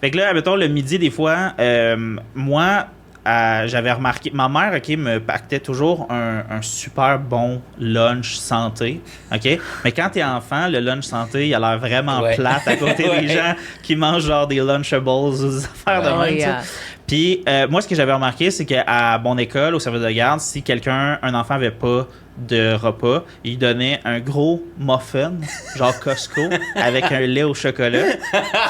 Fait que là, mettons, le midi, des fois, moi, j'avais remarqué, ma mère, OK, me pactait toujours un super bon lunch santé, OK? Mais quand t'es enfant, le lunch santé, il a l'air vraiment plate à côté des gens qui mangent genre des Lunchables ou des affaires de même, tu sais. Puis moi, ce que j'avais remarqué, c'est qu'à mon école, au service de garde, si un enfant avait pas de repas, il donnait un gros muffin, genre Costco, avec un lait au chocolat.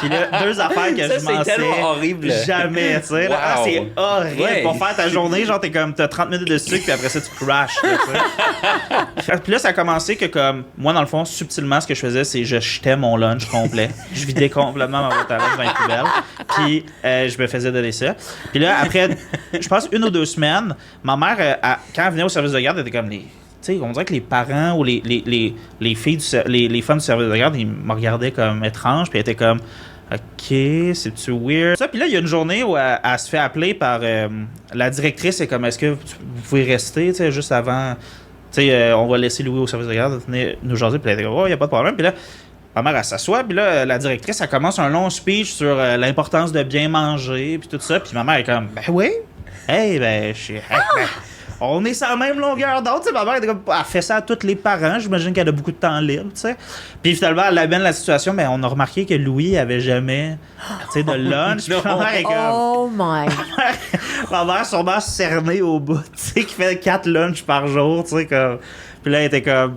Puis là, deux affaires que je mangeais jamais, tu sais. Wow. Ah, c'est horrible. Ouais. Pour faire ta journée, genre, t'as 30 minutes de sucre, puis après ça, tu crashes. Puis là, ça a commencé que, comme, moi, dans le fond, subtilement, ce que je faisais, c'est je jetais mon lunch complet. Je vidais complètement ma boîte à lunch dans les poubelles. Puis je me faisais donner ça. Puis là, après, je pense 1 ou 2 semaines, ma mère, quand elle venait au service de garde, elle était comme tu sais, on dirait que les parents ou les filles les femmes du service de garde, ils me regardaient comme étrange, puis elles étaient comme OK, c'est-tu weird? Ça, puis là, il y a une journée où elle se fait appeler par la directrice, c'est comme est-ce que vous pouvez rester, tu sais, juste avant, tu sais, on va laisser Louis au service de garde, venir nous jaser, puis elle était comme oh, il n'y a pas de problème, puis là, ma mère, elle s'assoit, puis là, la directrice, elle commence un long speech sur l'importance de bien manger, puis tout ça, puis ma mère est comme ben oui, on est sur la même longueur d'onde, tu sais, ma mère, elle fait ça à tous les parents, j'imagine qu'elle a beaucoup de temps libre, tu sais. Puis finalement, elle amène la situation, mais on a remarqué que Louis avait jamais, tu sais, de lunch. Puis ma mère est comme... Oh my... ma mère sûrement cernée au bout, tu sais, qui fait 4 lunchs par jour, tu sais, comme... Puis là, elle était comme,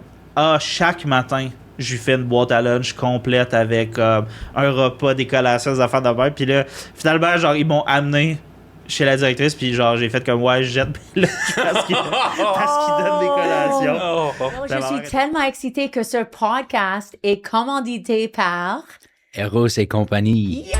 chaque matin, je lui fais une boîte à lunch complète avec un repas, des collations, des affaires de bain. Puis là, finalement, genre, ils m'ont amené chez la directrice, puis genre, j'ai fait comme, je jette mes lunchs parce qu'il donne des collations. Je suis tellement excitée que ce podcast est commandité par... Eros et compagnie. Yeah.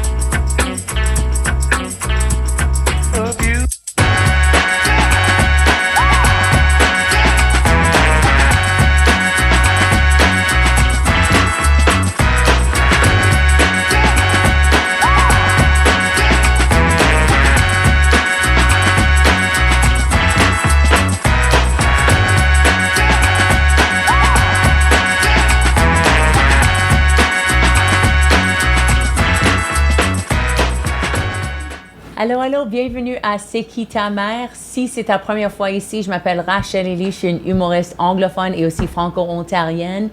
Allô, bienvenue à C'est qui ta mère? Si c'est ta première fois ici, je m'appelle Rachel Élie, je suis une humoriste anglophone et aussi franco-ontarienne.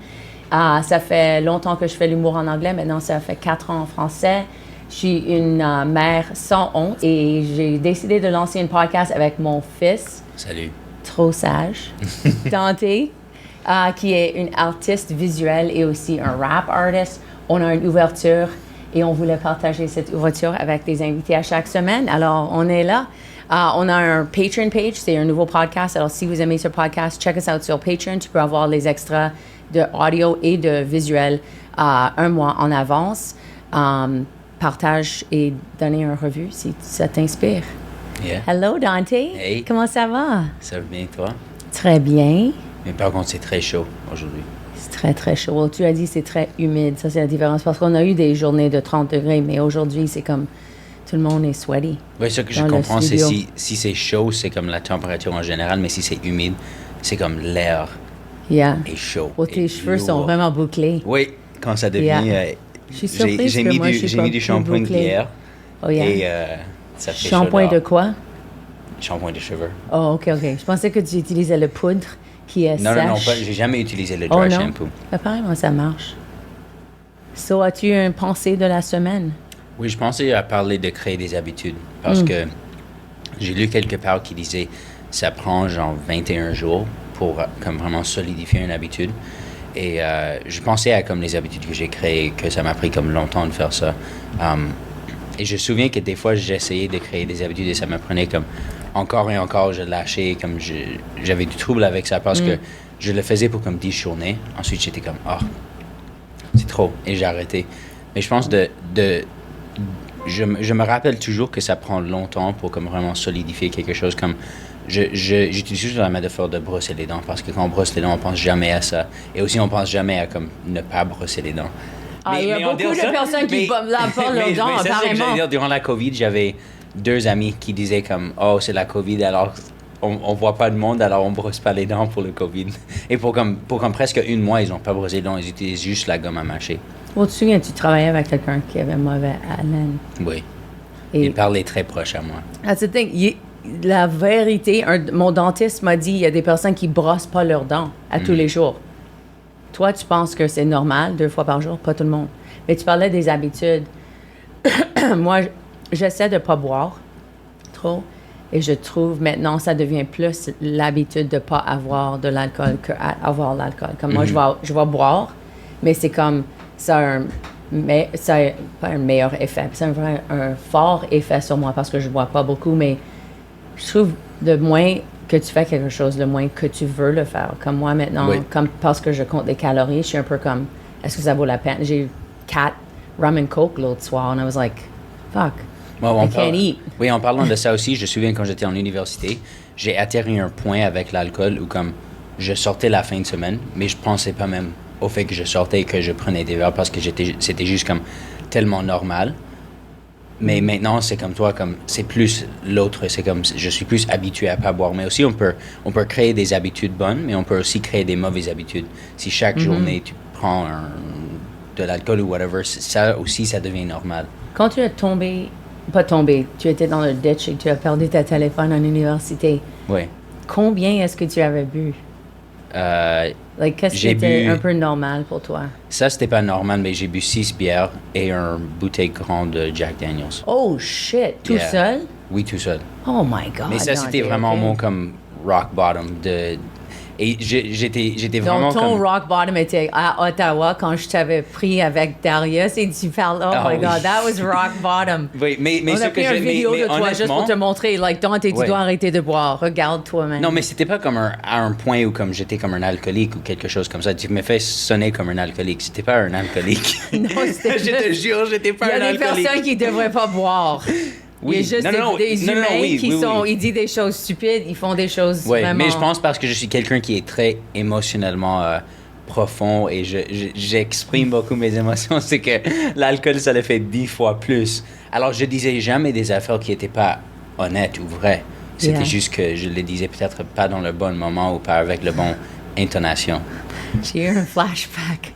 Ça fait longtemps que je fais l'humour en anglais, maintenant ça fait 4 ans en français. Je suis une mère sans honte et j'ai décidé de lancer un podcast avec mon fils. Salut. Trop sage. Dante, qui est une artiste visuelle et aussi un rap artist. On a une ouverture et on voulait partager cette ouverture avec des invités à chaque semaine. Alors, on est là. On a un Patreon page, c'est un nouveau podcast. Alors, si vous aimez ce podcast, check us out sur Patreon. Tu peux avoir les extras de audio et de visuel 1 mois en avance. Partage et donnez une revue si ça t'inspire. Yeah. Hello, Dante. Hey. Comment ça va? Ça va bien, toi? Très bien. Mais par contre, c'est très chaud aujourd'hui. C'est très, très chaud. Well, tu as dit c'est très humide. Ça, c'est la différence. Parce qu'on a eu des journées de 30 degrés, mais aujourd'hui, c'est comme tout le monde est sweaty. Oui, ce que je comprends, c'est si c'est chaud, c'est comme la température en général, mais si c'est humide, c'est comme l'air est chaud. Well, tes cheveux sont vraiment bouclés. Oui, quand ça devient... je suis surprise que moi, je suis j'ai mis du shampoing hier. Oh, yeah. Et ça fait shampoing de quoi? Shampoing de cheveux. Oh, OK. Je pensais que tu utilisais le poudre qui est non, sèche. Non, j'ai jamais utilisé le dry shampoo. Apparemment, ça marche. So, as-tu une pensée de la semaine? Oui, je pensais à parler de créer des habitudes. Parce que j'ai lu quelque part qui disait ça prend genre 21 jours pour comme vraiment solidifier une habitude. Et je pensais à comme les habitudes que j'ai créées, que ça m'a pris comme longtemps de faire ça. Et je me souviens que des fois, j'essayais de créer des habitudes et ça me prenait comme encore et encore, je lâchais, comme j'avais du trouble avec ça parce que je le faisais pour comme 10 journées. Ensuite, j'étais comme, c'est trop. Et j'ai arrêté. Mais je pense je me rappelle toujours que ça prend longtemps pour comme vraiment solidifier quelque chose. Comme j'utilise toujours la métaphore de brosser les dents parce que quand on brosse les dents, on pense jamais à ça. Et aussi, on pense jamais à comme ne pas brosser les dents. Il y a beaucoup de personnes qui lavent leurs dents, apparemment. Durant la COVID, j'avais 2 amis qui disaient comme, c'est la COVID, alors on voit pas de monde, alors on brosse pas les dents pour le COVID. Et pour comme presque 1 mois, ils ont pas brossé les dents, ils utilisent juste la gomme à mâcher. Tu te souviens, tu travaillais avec quelqu'un qui avait mauvais haleine. Oui. Et Il parlait très proche à moi. that's the thing. La vérité, mon dentiste m'a dit, il y a des personnes qui brossent pas leurs dents à tous les jours. Toi, tu penses que c'est normal, 2 fois par jour, pas tout le monde. Mais tu parlais des habitudes. Moi, j'essaie de pas boire trop. Et je trouve maintenant, ça devient plus l'habitude de pas avoir de l'alcool qu'avoir l'alcool. Comme moi, je vais boire, mais c'est comme ça a pas un meilleur effet. Ça a un fort effet sur moi parce que je bois pas beaucoup, mais je trouve le moins que tu fais quelque chose, le moins que tu veux le faire. Comme moi maintenant, comme parce que je compte les calories, je suis un peu comme, est-ce que ça vaut la peine? J'ai eu 4 rum and coke l'autre soir, and I was like, fuck, I can't eat. Oui, en parlant de ça aussi, je me souviens quand j'étais en université, j'ai atterri un point avec l'alcool où comme je sortais la fin de semaine, mais je pensais pas même au fait que je sortais et que je prenais des verres parce que c'était juste comme tellement normal. Mais maintenant, c'est comme toi, comme c'est plus l'autre, c'est comme je suis plus habitué à pas boire. Mais aussi, on peut créer des habitudes bonnes, mais on peut aussi créer des mauvaises habitudes. Si chaque journée, tu prends de l'alcool ou whatever, ça aussi, ça devient normal. Quand tu es pas tombé, tu étais dans le ditch et tu as perdu ta téléphone en université. Oui. Combien est-ce que tu avais bu? Qu'est-ce qui était un peu normal pour toi? Ça, c'était pas normal, mais j'ai bu 6 bières et une bouteille grande de Jack Daniels. Oh shit! Tout seul? Oui, tout seul. Oh my God! Mais ça, c'était vraiment mon comme rock bottom et j'étais vraiment donc, ton comme... rock bottom était à Ottawa quand je t'avais pris avec Darius et tu parles, oh my God, that was rock bottom. Oui, mais on a pris une vidéo de toi juste pour te montrer, Dante, tu dois arrêter de boire, regarde toi-même. Non, mais c'était pas comme à un point où comme j'étais comme un alcoolique ou quelque chose comme ça. Tu me fais sonner comme un alcoolique. C'était pas un alcoolique. Non, c'était je te jure, j'étais pas un alcoolique. Il y a des personnes qui devraient pas boire. Oui. Il y a juste des humains qui sont... Ils disent des choses stupides, ils font des choses vraiment... Oui, mais je pense parce que je suis quelqu'un qui est très émotionnellement profond et j'exprime beaucoup mes émotions, c'est que l'alcool, ça le fait 10 fois plus. Alors, je disais jamais des affaires qui n'étaient pas honnêtes ou vraies. C'était juste que je les disais peut-être pas dans le bon moment ou pas avec le bon intonation. J'ai eu un flashback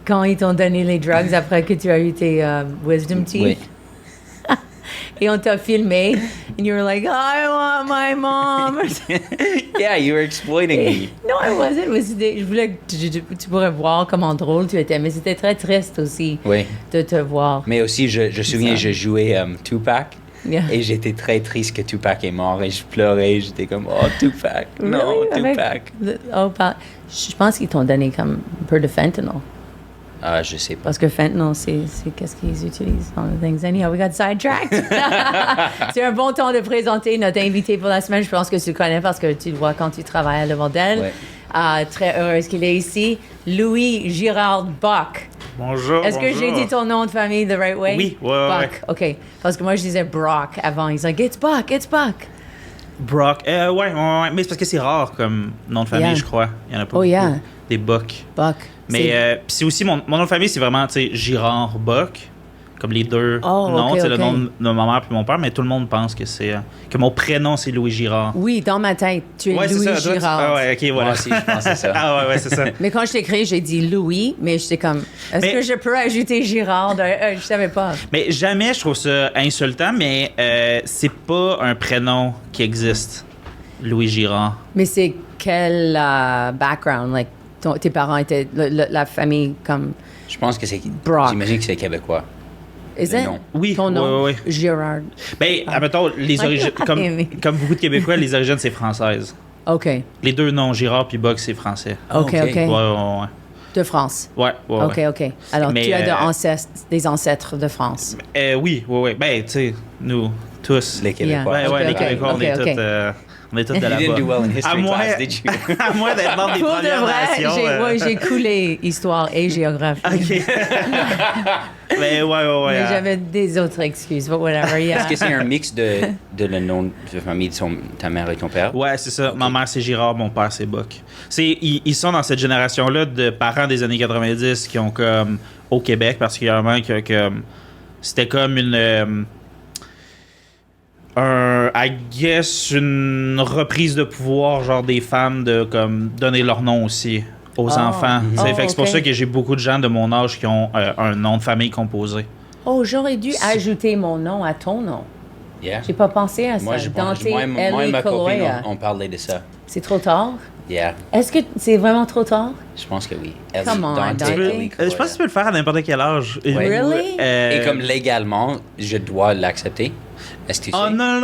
quand ils t'ont donné les drugs après que tu as eu tes wisdom teeth. Oui. Et on t'a filmé, and you were like, I want my mom. Yeah, you were exploiting me. No, I wasn't. Je voulais que tu pourrais voir comment drôle tu étais, mais c'était très triste aussi de te voir. Mais aussi, je me souviens, je jouais Tupac. Yeah. Et j'étais très triste que Tupac est mort et je pleurais. J'étais comme, oh, Tupac. Non, Tupac. Je pense qu'ils t'ont donné comme un peu de fentanyl. Ah, je sais pas. Parce que fentanyl, c'est qu'est-ce qu'ils utilisent dans les things. Anyhow, we got sidetracked. C'est un bon temps de présenter notre invité pour la semaine. Je pense que tu le connais parce que tu le vois quand tu travailles à Le Bordel. Ouais. Très heureuse qu'il est ici. Louis Girard Bock. Bonjour. Est-ce que j'ai dit ton nom de famille the right way? Oui, Bock. OK. Parce que moi, je disais Brock avant. Ils disaient, it's Bock, it's Bock. Brock. Ouais. Mais c'est parce que c'est rare comme nom de famille, je crois. Il y en a pas beaucoup. Des Bock. Bock. Mais c'est aussi mon nom de famille, c'est vraiment, tu sais, Girard Bock, comme les deux noms, c'est le nom de ma mère puis mon père, mais tout le monde pense que c'est que mon prénom c'est Louis Girard. Oui, dans ma tête, tu es Louis Girard. Ah ouais, ok, voilà. Moi aussi, je pensais ça. Ah ouais, c'est ça. Mais quand je t'ai écrit, j'ai dit Louis, mais j'étais comme, est-ce que je peux ajouter Girard? Je savais pas. Mais jamais je trouve ça insultant, mais c'est pas un prénom qui existe, Louis Girard. Mais c'est quel background, like tes parents étaient la famille comme. Je pense que c'est. Brock. J'imagine que c'est québécois. Is it? Oui. Ton nom? Oui. Girard. Ben, admettons, les origines. Comme beaucoup de Québécois, les origines, c'est française. OK. Les deux noms, Girard puis Bock, c'est français. OK. Ouais. De France. Ouais. OK. Alors, tu as des ancêtres de France. Oui. Ben, tu sais, nous, tous. Les Québécois. Ouais, les Québécois, on est tous de là-bas. You didn't do well in history class, did you? À moins d'être membre des Pour de Premières Nations. vrai, j'ai coulé histoire et géographie. OK. Mais Mais j'avais des autres excuses, but whatever, Est-ce que c'est un mix de le nom de famille de ta mère et ton père? Ouais, c'est ça. Okay. Ma mère, c'est Girard, mon père, c'est Bock. Ils sont dans cette génération-là de parents des années 90 qui ont comme, au Québec particulièrement, que c'était comme une... I guess, une reprise de pouvoir, genre des femmes, de comme donner leur nom aussi aux enfants. Fait que c'est pour ça que j'ai beaucoup de gens de mon âge qui ont un nom de famille composé. Oh, j'aurais dû ajouter mon nom à ton nom. Yeah. J'ai pas pensé à ça. Moi, moi et ma copine, on parlait de ça. C'est trop tard? Yeah. Est-ce que c'est vraiment trop tard? Je pense que oui. Come on, Dante. Ellie Je pense que tu peux le faire à n'importe quel âge. Really? Et comme légalement, je dois l'accepter. Est-ce que tu sais? Oh non.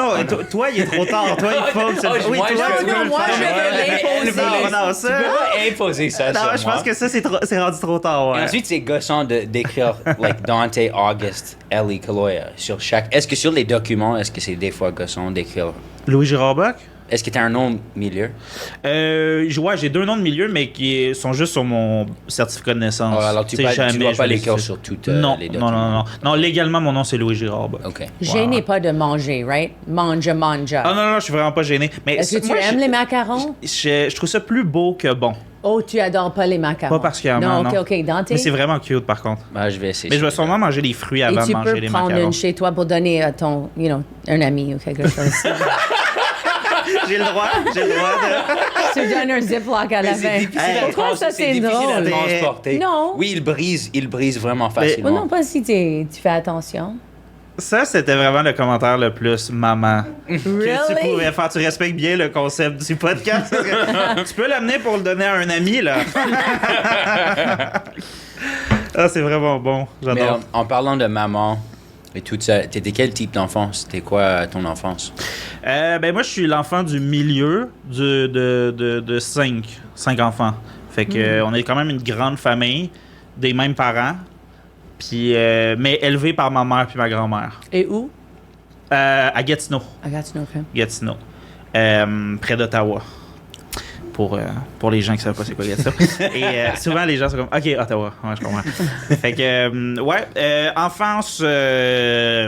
Toi, il est trop tard. Toi, il faut que tu Oh, moi, je peux moi, je veux l'imposer. Non, Tu ça. peux pas imposer ça Non, sur je moi. pense que ça, c'est rendu trop tard. Et Ouais. ensuite, c'est gossant d'écrire like Dante, August, Ellie, Kaloya sur chaque. Est-ce que sur les documents, est-ce que c'est des fois gossant d'écrire? Louis Girard Bock? Est-ce que tu as un nom milieu? Ouais, j'ai 2 noms de milieu, mais qui sont juste sur mon certificat de naissance. Oh, alors tu sais, dois jamais pas je vais l'écrire le- sur toutes Non, les non, documents. non, non. Non, légalement, mon nom, c'est Louis Girard Bock. OK. Gênez pas de manger, right? Manja. Ah non, je suis vraiment pas gêné. Mais Est-ce que tu moi, aimes les macarons? je trouve ça plus beau que bon. Oh, tu adores pas les macarons? Pas particulièrement, Non, non. OK, Dante. Mais c'est vraiment cute, par contre. Bah, je vais essayer. Mais je vais sûrement manger des fruits Et avant tu de manger peux les prendre macarons. une chez toi pour donner à ton, un ami ou quelque chose. J'ai le droit de... Tu donnes un Ziploc à la fin. Pourquoi ça, c'est difficile à drôle? transporter. Non. Oui, il brise vraiment facilement. Oh non, pas si tu fais attention. Ça, c'était vraiment le commentaire le plus maman que tu Really? pouvais faire. Tu respectes bien le concept du podcast. Parce que tu peux l'amener pour le donner à un ami, là. Ah, c'est vraiment bon. Mais J'adore. en parlant de maman et tout ça, t'étais quel type d'enfant? C'était quoi ton enfance? Ben moi, je suis l'enfant du milieu de 5 enfants. Fait que on est quand même une grande famille, des mêmes parents, puis mais élevés par ma mère puis ma grand-mère. Et où? À Gatineau. I got to know him. Gatineau. Près d'Ottawa. Pour les gens qui savent pas c'est quoi Gatineau. Et souvent, les gens sont comme « OK, Ottawa. » Ouais, je comprends. Fait que, enfance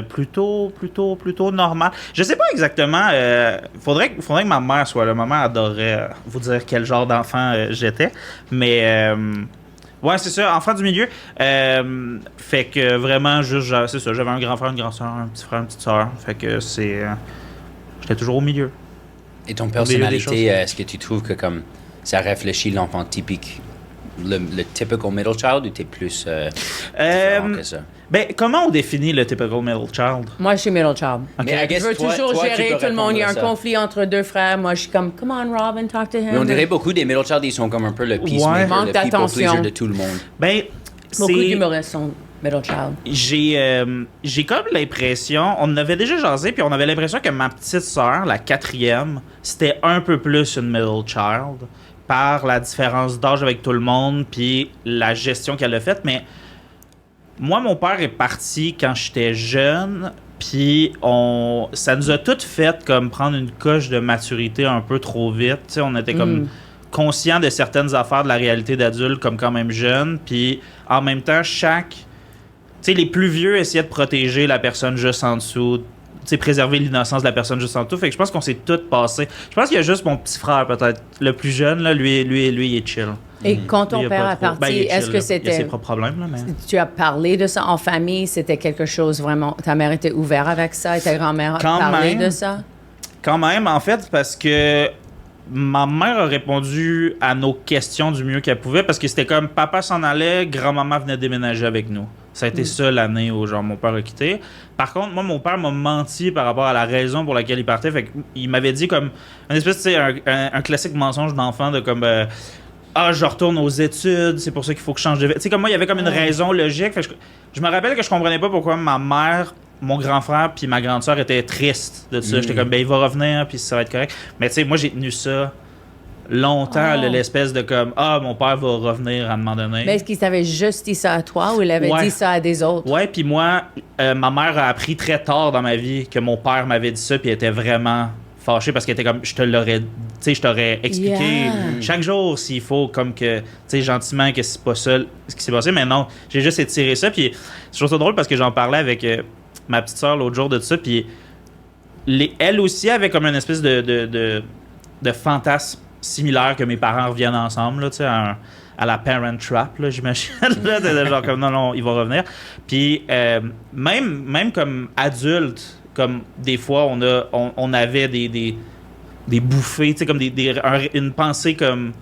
plutôt normale. Je sais pas exactement. Faudrait que ma mère soit là. Ma mère adorerait vous dire quel genre d'enfant j'étais. Mais... ouais, c'est ça, enfant du milieu. Fait que vraiment, juste, c'est ça, j'avais un grand frère, une grande soeur, un petit frère, une petite soeur. Fait que c'est... j'étais toujours au milieu. Et ton des personnalité, choses. est-ce que tu trouves que comme ça réfléchit l'enfant typique, le typical middle child, ou t'es plus différent que ça? Ben, comment on définit le typical middle child? Moi, je suis middle child. Mais I guess Je veux toi- toujours toi, tu gérer peux tout le monde. Il y a un répondre à ça. conflit entre deux frères. Moi, je suis comme, come on, Robin, talk to him. Mais on dirait beaucoup des middle child, ils sont comme un peu le peacemaker, Manque le people d'attention. pleaser de tout le monde. Ben, Beaucoup c'est... d'humoristes sont middle child. J'ai comme l'impression, on en avait déjà jasé, puis on avait l'impression que ma petite sœur, la 4e, c'était un peu plus une middle child par la différence d'âge avec tout le monde, puis la gestion qu'elle a faite. Mais moi, mon père est parti quand j'étais jeune, puis ça nous a toutes fait comme prendre une coche de maturité un peu trop vite. Tu sais, on était comme conscients de certaines affaires de la réalité d'adulte comme quand même jeune, puis en même temps, tu sais, les plus vieux essayaient de protéger la personne juste en dessous, tu sais, préserver l'innocence de la personne juste en dessous. Fait que je pense qu'on s'est tous passés. Je pense qu'il y a juste mon petit frère, peut-être, le plus jeune, là, lui, il est chill. Et quand ton Lui, il a père pas est trop- parti, ben, il est est-ce chill, que là. Il a ses c'était... propres problèmes, là, mais... Tu as parlé de ça en famille? C'était quelque chose vraiment... Ta mère était ouverte avec ça et ta grand-mère a Quand parlé même. de ça? Quand même, en fait, parce que ma mère a répondu à nos questions du mieux qu'elle pouvait, parce que c'était comme papa s'en allait, grand-maman venait déménager avec nous. Ça a été ça l'année où genre mon père a quitté. Par contre, moi, mon père m'a menti par rapport à la raison pour laquelle il partait. Fait qu'il m'avait dit comme une espèce, tu sais, un classique mensonge d'enfant de comme je retourne aux études, c'est pour ça qu'il faut que je change de vie. Tu sais, comme moi, il y avait comme une raison logique. Fait que je me rappelle que je comprenais pas pourquoi ma mère, mon grand frère puis ma grande sœur étaient tristes de ça. J'étais comme, ben il va revenir puis ça va être correct. Mais tu sais, moi, j'ai tenu ça longtemps, là, l'espèce de comme, mon père va revenir à un moment donné. Mais est-ce qu'il t'avait juste dit ça à toi ou il avait Ouais. dit ça à des autres? Ouais, puis moi, ma mère a appris très tard dans ma vie que mon père m'avait dit ça, puis elle était vraiment fâchée parce qu'elle était comme, je t'aurais expliqué Yeah. chaque jour s'il faut, comme que, tu sais, gentiment, que c'est pas ça ce qui s'est passé, mais non, j'ai juste étiré ça, puis je trouve ça drôle parce que j'en parlais avec ma petite sœur l'autre jour de ça, puis elle aussi avait comme une espèce de fantasme similaire que mes parents reviennent ensemble, là, tu sais, à la Parent Trap, là, j'imagine. Là, de genre comme non, il va revenir. Puis même comme adulte, comme des fois, on avait des bouffées, tu sais, comme une pensée comme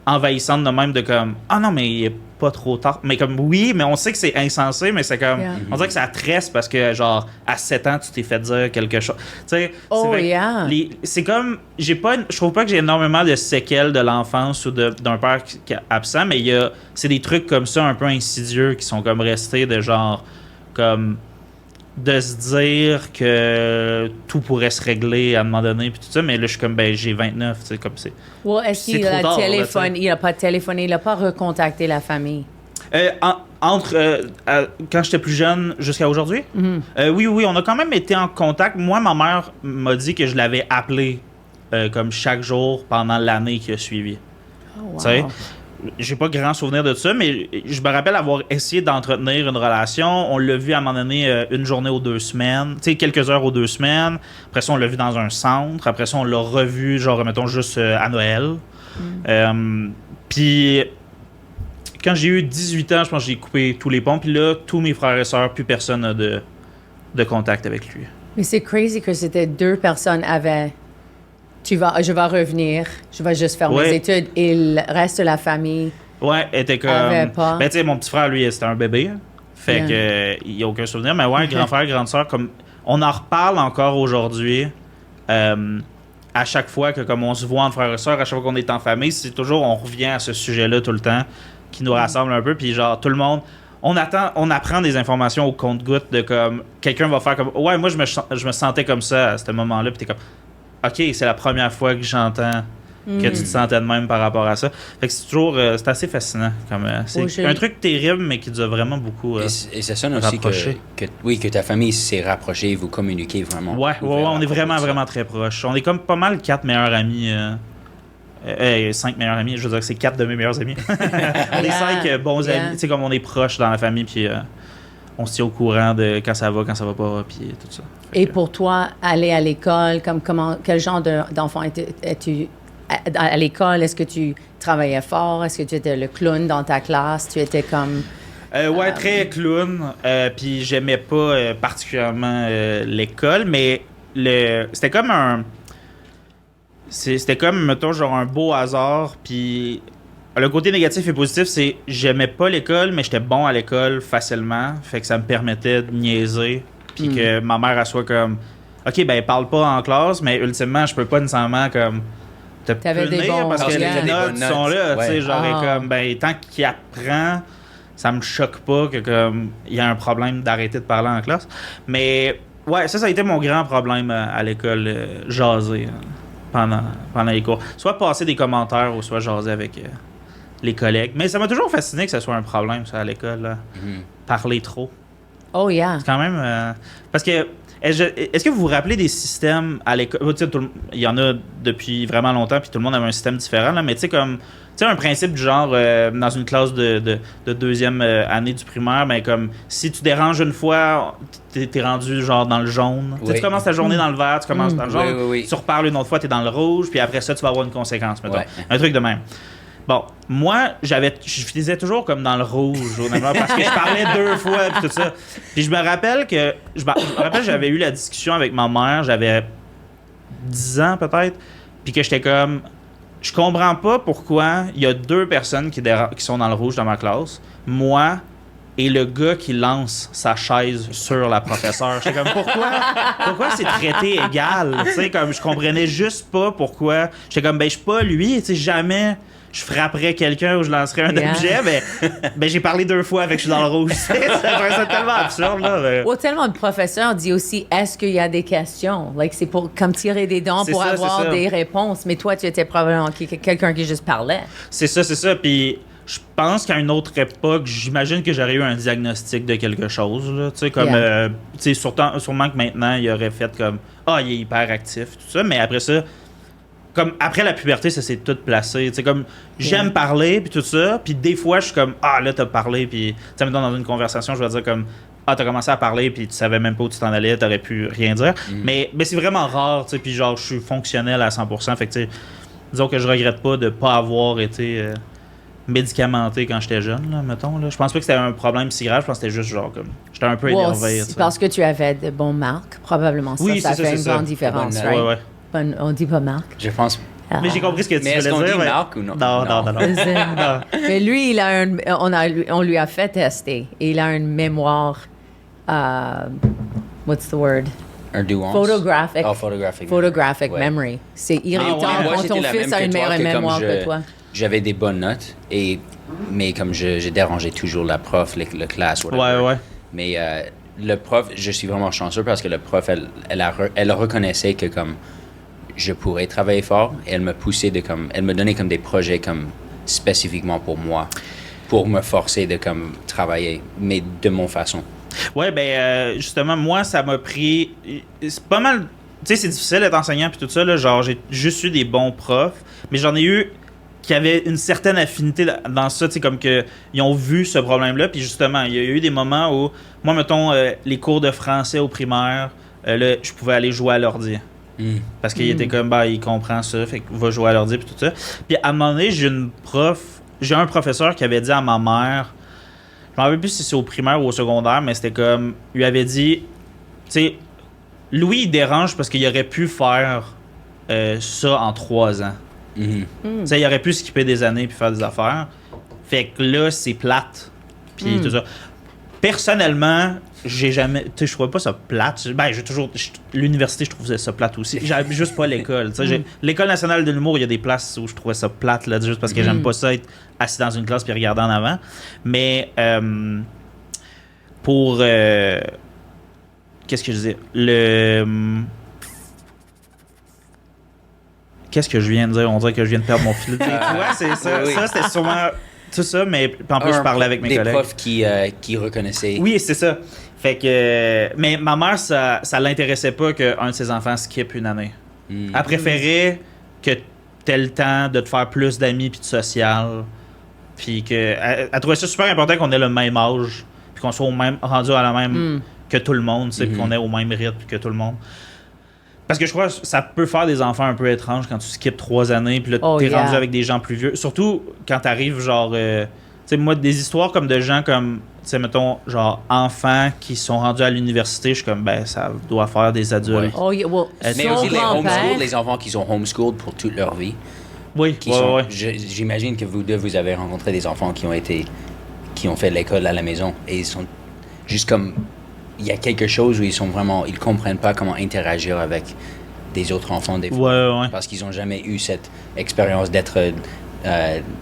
envahissante de même, de comme ah non, mais il est pas trop tard. Mais comme oui, mais on sait que c'est insensé, mais c'est comme on dirait que ça tresse parce que genre à 7 ans tu t'es fait dire quelque chose. Tu sais, c'est comme je trouve pas que j'ai énormément de séquelles de l'enfance ou d'un père qui est absent, mais c'est des trucs comme ça un peu insidieux qui sont comme restés de genre comme de se dire que tout pourrait se régler à un moment donné puis tout ça, mais là je suis comme ben j'ai 29, tu sais, comme c'est. Est-ce qu'il a téléphoné, il a pas téléphoné, il a pas recontacté la famille? Quand j'étais plus jeune jusqu'à aujourd'hui, oui, on a quand même été en contact. Moi, ma mère m'a dit que je l'avais appelé comme chaque jour pendant l'année qui a suivi. Oh, wow. Tu sais, j'ai pas grand souvenir de ça, mais je me rappelle avoir essayé d'entretenir une relation. On l'a vu à un moment donné une journée ou 2 semaines, tu sais, quelques heures ou 2 semaines. Après ça, on l'a vu dans un centre. Après ça, on l'a revu, genre, mettons, juste à Noël. Puis, quand j'ai eu 18 ans, je pense que j'ai coupé tous les ponts. Puis là, tous mes frères et sœurs, plus personne n'a de contact avec lui. Mais c'est crazy que c'était 2 personnes avaient... je vais revenir, je vais juste faire mes études et le reste de la famille. Ouais, était comme. Pas. Ben, tu sais, mon petit frère, lui, c'était un bébé. Fait que, il n'y a aucun souvenir. Mais ouais, grand frère, grande sœur, comme. On en reparle encore aujourd'hui. À chaque fois que, comme on se voit en frère et sœur, à chaque fois qu'on est en famille, c'est toujours, on revient à ce sujet-là tout le temps, qui nous rassemble un peu. Puis, genre, tout le monde. On apprend des informations au compte-gouttes de comme. Quelqu'un va faire comme. Ouais, moi, je me sentais comme ça à ce moment-là. Puis, t'es comme. OK, c'est la première fois que j'entends que tu te sentais de même par rapport à ça. Fait que c'est toujours... c'est assez fascinant. C'est un truc terrible, mais qui nous a vraiment beaucoup et ça sonne aussi que ta famille s'est rapprochée, vous communiquez vraiment. Ouais, on est vraiment, vraiment très proches. On est comme pas mal 4 meilleurs amis. 5 meilleurs amis. Je veux dire que c'est 4 de mes meilleurs amis. On est 5 bons amis. Tu sais, comme on est proches dans la famille, puis... on se tient au courant de quand ça va pas, puis tout ça. Et pour toi, aller à l'école, quel genre d'enfant es-tu à l'école? Est-ce que tu travaillais fort? Est-ce que tu étais le clown dans ta classe? Tu étais comme... ouais, très clown. Puis j'aimais pas particulièrement l'école, mais c'était comme c'était comme, mettons, genre un beau hasard, puis... Le côté négatif et positif, c'est j'aimais pas l'école, mais j'étais bon à l'école facilement. Fait que ça me permettait de niaiser. Puis que ma mère, elle soit comme OK, ben, parle pas en classe, mais ultimement, je peux pas nécessairement comme te punir parce que les notes sont là. Tu sais, genre, comme, ben, tant qu'il apprend, ça me choque pas que comme il y a un problème d'arrêter de parler en classe. Mais ouais, ça a été mon grand problème à l'école, jaser pendant les cours. Soit passer des commentaires ou soit jaser avec. Les collègues. Mais ça m'a toujours fasciné que ce soit un problème, ça, à l'école. Là. Parler trop. Oh, yeah. C'est quand même... parce que... Est-ce que vous vous rappelez des systèmes à l'école? Il y en a depuis vraiment longtemps, puis tout le monde avait un système différent, là, mais tu sais, comme... Tu sais, un principe du genre, dans une classe de 2e année du primaire, ben comme, si tu déranges une fois, t'es rendu, genre, dans le jaune. Oui. Tu commences ta journée dans le vert, tu commences dans le jaune, tu reparles une autre fois, t'es dans le rouge, puis après ça, tu vas avoir une conséquence, mettons. Ouais. Un truc de même. Bon, moi, je faisais toujours comme dans le rouge, parce que je parlais 2 fois, puis tout ça. Puis je me rappelle j'avais eu la discussion avec ma mère, j'avais 10 ans peut-être, puis que j'étais comme, je comprends pas pourquoi il y a 2 personnes qui sont dans le rouge dans ma classe, moi et le gars qui lance sa chaise sur la professeure. J'étais comme, pourquoi c'est traité égal? Tu sais, comme, je comprenais juste pas pourquoi. J'étais comme, ben, je suis pas lui, tu sais, jamais... je frapperais quelqu'un ou je lancerais un objet, mais j'ai parlé 2 fois avec je suis dans le rouge. C'est tellement absurde, là. Mais... Well, tellement de professeurs disent aussi, est-ce qu'il y a des questions? Like, c'est pour comme tirer des dents pour avoir des réponses. Mais toi, tu étais probablement quelqu'un qui juste parlait. C'est ça. Puis je pense qu'à une autre époque, j'imagine que j'aurais eu un diagnostic de quelque chose, là. Tu sais, comme... tu sais, sûrement que maintenant, il aurait fait comme, il est hyper actif, tout ça. Mais après ça... Comme après la puberté, ça s'est tout placé. C'est comme j'aime parler puis tout ça, puis des fois je suis comme là t'as parlé puis tu sais dans une conversation, je vais dire comme t'as commencé à parler puis tu savais même pas où tu t'en allais, t'aurais pu rien dire. Mais c'est vraiment rare, tu sais, puis genre je suis fonctionnel à 100%, fait que tu sais disons que je regrette pas de pas avoir été médicamenté quand j'étais jeune, là, mettons. Là. Je pense pas que c'était un problème si grave. Je pense que c'était juste genre comme... J'étais un peu énervé. C'est parce que tu avais de bons marques, probablement. Oui, ça c'est fait ça, une c'est grande ça. différence, Bonne- right? Ouais, ouais. On dit pas marque. Je pense. Mais j'ai compris ce que tu Mais est-ce voulais qu'on dire. dit mais- marque ou non? Non. Mais lui, il a on lui a fait tester. Il a une mémoire, what's the word? Un douance? Photographic. Oh, photographic. Photographic Ouais. memory. C'est irritant ouais, moi, quand j'étais ton la fils même a que une toi, meilleure que comme mémoire que toi. J'avais des bonnes notes, mais comme j'ai dérangé toujours la prof, le classe, whatever. Ouais. Mais le prof, je suis vraiment chanceux parce que le prof, elle reconnaissait que comme je pourrais travailler fort et elle me poussait elle me donnait comme des projets comme spécifiquement pour moi, pour me forcer de comme travailler, mais de mon façon. Ouais, ben justement, moi, ça m'a pris... C'est pas mal... Tu sais, c'est difficile d'être enseignant puis tout ça, là, genre, j'ai juste eu des bons profs, mais j'en ai eu qui avaient une certaine affinité dans ça, tu sais, comme que ils ont vu ce problème-là, puis justement, il y a eu des moments où, moi, mettons, les cours de français au primaire, là, je pouvais aller jouer à l'ordi. Parce qu'il était comme, bah, il comprend ça, fait qu'il va jouer à l'ordi puis tout ça. Puis à un moment donné, j'ai un professeur qui avait dit à ma mère, je me rappelle plus si c'est au primaire ou au secondaire, mais c'était comme, il lui avait dit, tu sais, Louis, il dérange parce qu'il aurait pu faire ça en 3 ans. Tu sais, il aurait pu skipper des années puis faire des affaires. Fait que là, c'est plate. Puis tout ça. Personnellement, j'ai jamais... Tu sais, je trouvais pas ça plate. Ben, l'université, je trouvais ça plate aussi. J'aime juste pas l'école. Tu sais, l'École nationale de l'humour, il y a des places où je trouvais ça plate, là, juste parce que j'aime pas ça être assis dans une classe puis regarder en avant. Mais pour... qu'est-ce que je disais? Qu'est-ce que je viens de dire? On dirait que je viens de perdre mon fil. Tu vois, c'est ça. Oui. Ça, c'était sûrement... Tout ça, mais en plus, je parlais avec mes collègues. Des profs qui reconnaissaient. Oui, c'est ça. Fait que... mais ma mère, ça l'intéressait pas qu'un de ses enfants skippe une année. Elle préférait que t'aies le temps de te faire plus d'amis puis de social. Puis que... Elle trouvait ça super important qu'on ait le même âge. Puis qu'on soit rendu à la même... que tout le monde, tu sais, puis qu'on ait au même rythme que tout le monde. Parce que je crois que ça peut faire des enfants un peu étranges quand tu skippes 3 années, puis là, t'es rendu avec des gens plus vieux. Surtout quand t'arrives, genre... tu sais, moi, des histoires comme de gens comme... Tu sais, mettons, genre, enfants qui sont rendus à l'université, je suis comme, ben, ça doit faire des adultes. Ouais. Oh, yeah, well, Mais son aussi grand-père... les enfants qui sont homeschooled pour toute leur vie. Oui, J'imagine que vous deux, vous avez rencontré des enfants qui ont fait l'école à la maison et ils sont juste comme... Il y a quelque chose où ils comprennent pas comment interagir avec des autres enfants des fois. Ouais. Parce qu'ils ont jamais eu cette expérience d'être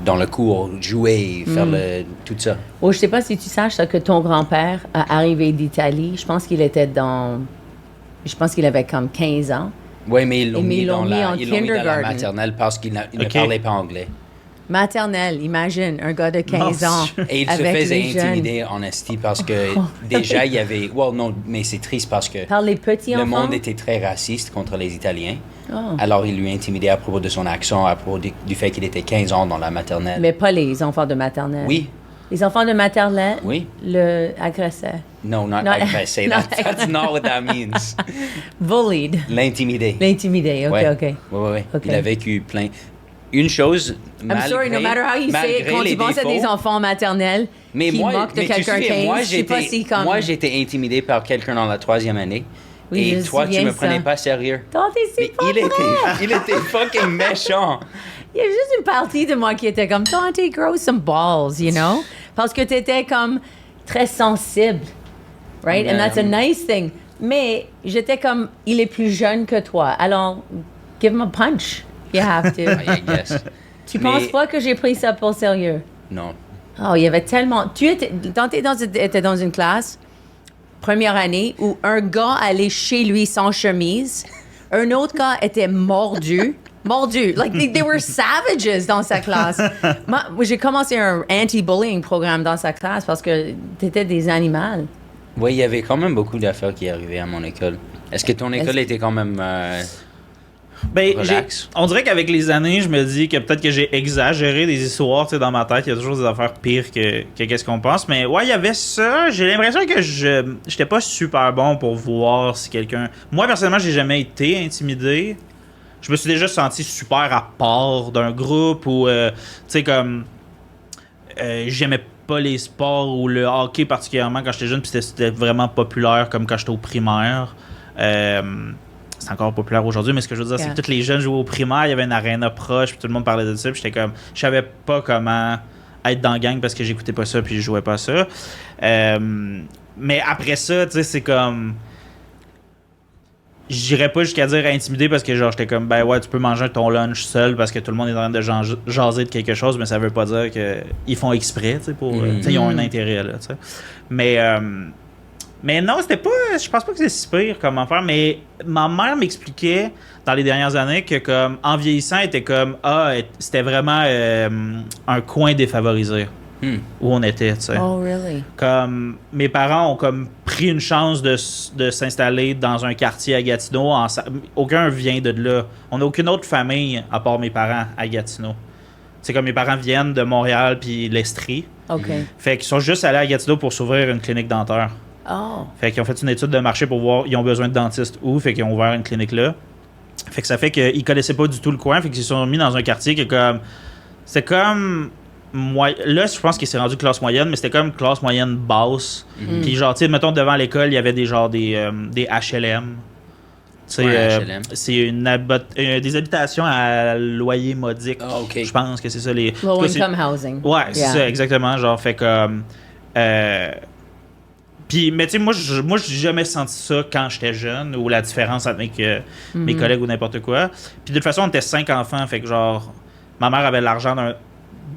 dans le cours, jouer, faire tout ça. Oh, je sais pas si tu saches ça, que ton grand-père est arrivé d'Italie. Je pense qu'il avait comme 15 ans. Oui, mais ils l'ont Mais mis, ils l'ont mis en ils l'ont mis dans la kindergarten. maternelle parce qu'il ne parlait pas anglais. Maternelle, imagine, un gars de 15 ans. Et il se avec faisait les jeunes. intimider en esti parce que déjà il y avait... non, mais c'est triste parce que Par les petits le enfants. monde était très raciste contre les Italiens. Oh. Alors il lui intimidait à propos de son accent, à propos du fait qu'il était 15 ans dans la maternelle. Mais pas les enfants de maternelle. Oui, Les enfants de maternelle oui. le agressaient. No, not Not- aggressé. That's not what that means. Bullied. L'intimider. L'intimider, ok, Ouais. ok. Ouais. Ok. Il a vécu plein... Une chose, I'm sorry, no matter how you say it, quand tu penses à des enfants maternels mais qui moi, moquent de mais tu quelqu'un sais, 15, je sais pas si comme... moi, j'étais intimidé par quelqu'un dans la 3e année. Oui, et je me toi, tu souviens me de prenais ça. pas sérieux. Tante, c'est Mais pas il vrai. était fucking méchant. Il y a juste une partie de moi qui était comme, Tante, grow some balls, you know? Parce que tu étais comme très sensible, right? And that's a nice thing. Mais j'étais comme, il est plus jeune que toi, alors give him a punch. You have to. I guess. Tu Mais- penses pas que j'ai pris ça pour sérieux? Non. Oh, il y avait tellement... Tante était dans une classe, première année, où un gars allait chez lui sans chemise, un autre gars était mordu. Like, they were savages dans sa classe. Moi, j'ai commencé un anti-bullying programme dans sa classe parce que t'étais des animaux. Oui, il y avait quand même beaucoup d'affaires qui arrivaient à mon école. Est-ce que ton école était quand même... Ben, relax? on dirait qu'avec les années, je me dis que peut-être que j'ai exagéré des histoires, tu sais, dans ma tête. Il y a toujours des affaires pires que qu'est-ce qu'on pense. Mais ouais, il y avait ça. J'ai l'impression que j'étais pas super bon pour voir si quelqu'un... Moi, personnellement, j'ai jamais été intimidé. Je me suis déjà senti super à part d'un groupe ou, tu sais, comme... j'aimais pas les sports ou le hockey particulièrement quand j'étais jeune, puis c'était vraiment populaire comme quand j'étais au primaire. C'est encore populaire aujourd'hui, mais ce que je veux dire, c'est que tous les jeunes jouaient au primaire, il y avait une aréna proche, puis tout le monde parlait de ça, puis j'étais comme, je savais pas comment être dans la gang parce que j'écoutais pas ça, puis je jouais pas ça. Mais après ça, tu sais, c'est comme... J'irais pas jusqu'à dire intimidé parce que genre j'étais comme ben ouais tu peux manger ton lunch seul parce que tout le monde est en train de jaser de quelque chose, mais ça veut pas dire qu'ils font exprès, tu sais, pour tu sais, ils ont un intérêt là, tu sais. Mais non, c'était pas, je pense pas que c'est si pire comme affaire, mais ma mère m'expliquait dans les dernières années que comme en vieillissant, elle était comme c'était vraiment un coin défavorisé. Où on était, tu sais. Oh, really? Comme mes parents ont comme pris une chance de s'installer dans un quartier à Gatineau. Aucun vient de là. On n'a aucune autre famille à part mes parents à Gatineau. C'est comme mes parents viennent de Montréal puis l'Estrie. OK. Fait qu'ils sont juste allés à Gatineau pour s'ouvrir une clinique dentaire. Oh. Fait qu'ils ont fait une étude de marché pour voir ils ont besoin de dentistes où. Fait qu'ils ont ouvert une clinique là. Fait que ça fait qu'ils connaissaient pas du tout le coin. Fait qu'ils se sont mis dans un quartier qui est comme... C'est comme... Là, je pense qu'il s'est rendu classe moyenne, mais c'était comme classe moyenne basse. Puis genre, tu sais, mettons, devant l'école, il y avait des HLM. HLM. C'est des habitations à loyer modique. Ah, OK. Je pense que c'est ça. Les Low income housing. Ouais, c'est ça, exactement. Genre, fait comme... Puis, mais tu sais, moi, j'ai jamais senti ça quand j'étais jeune, ou la différence avec mes collègues ou n'importe quoi. Puis de toute façon, on était 5 enfants, fait que genre, ma mère avait l'argent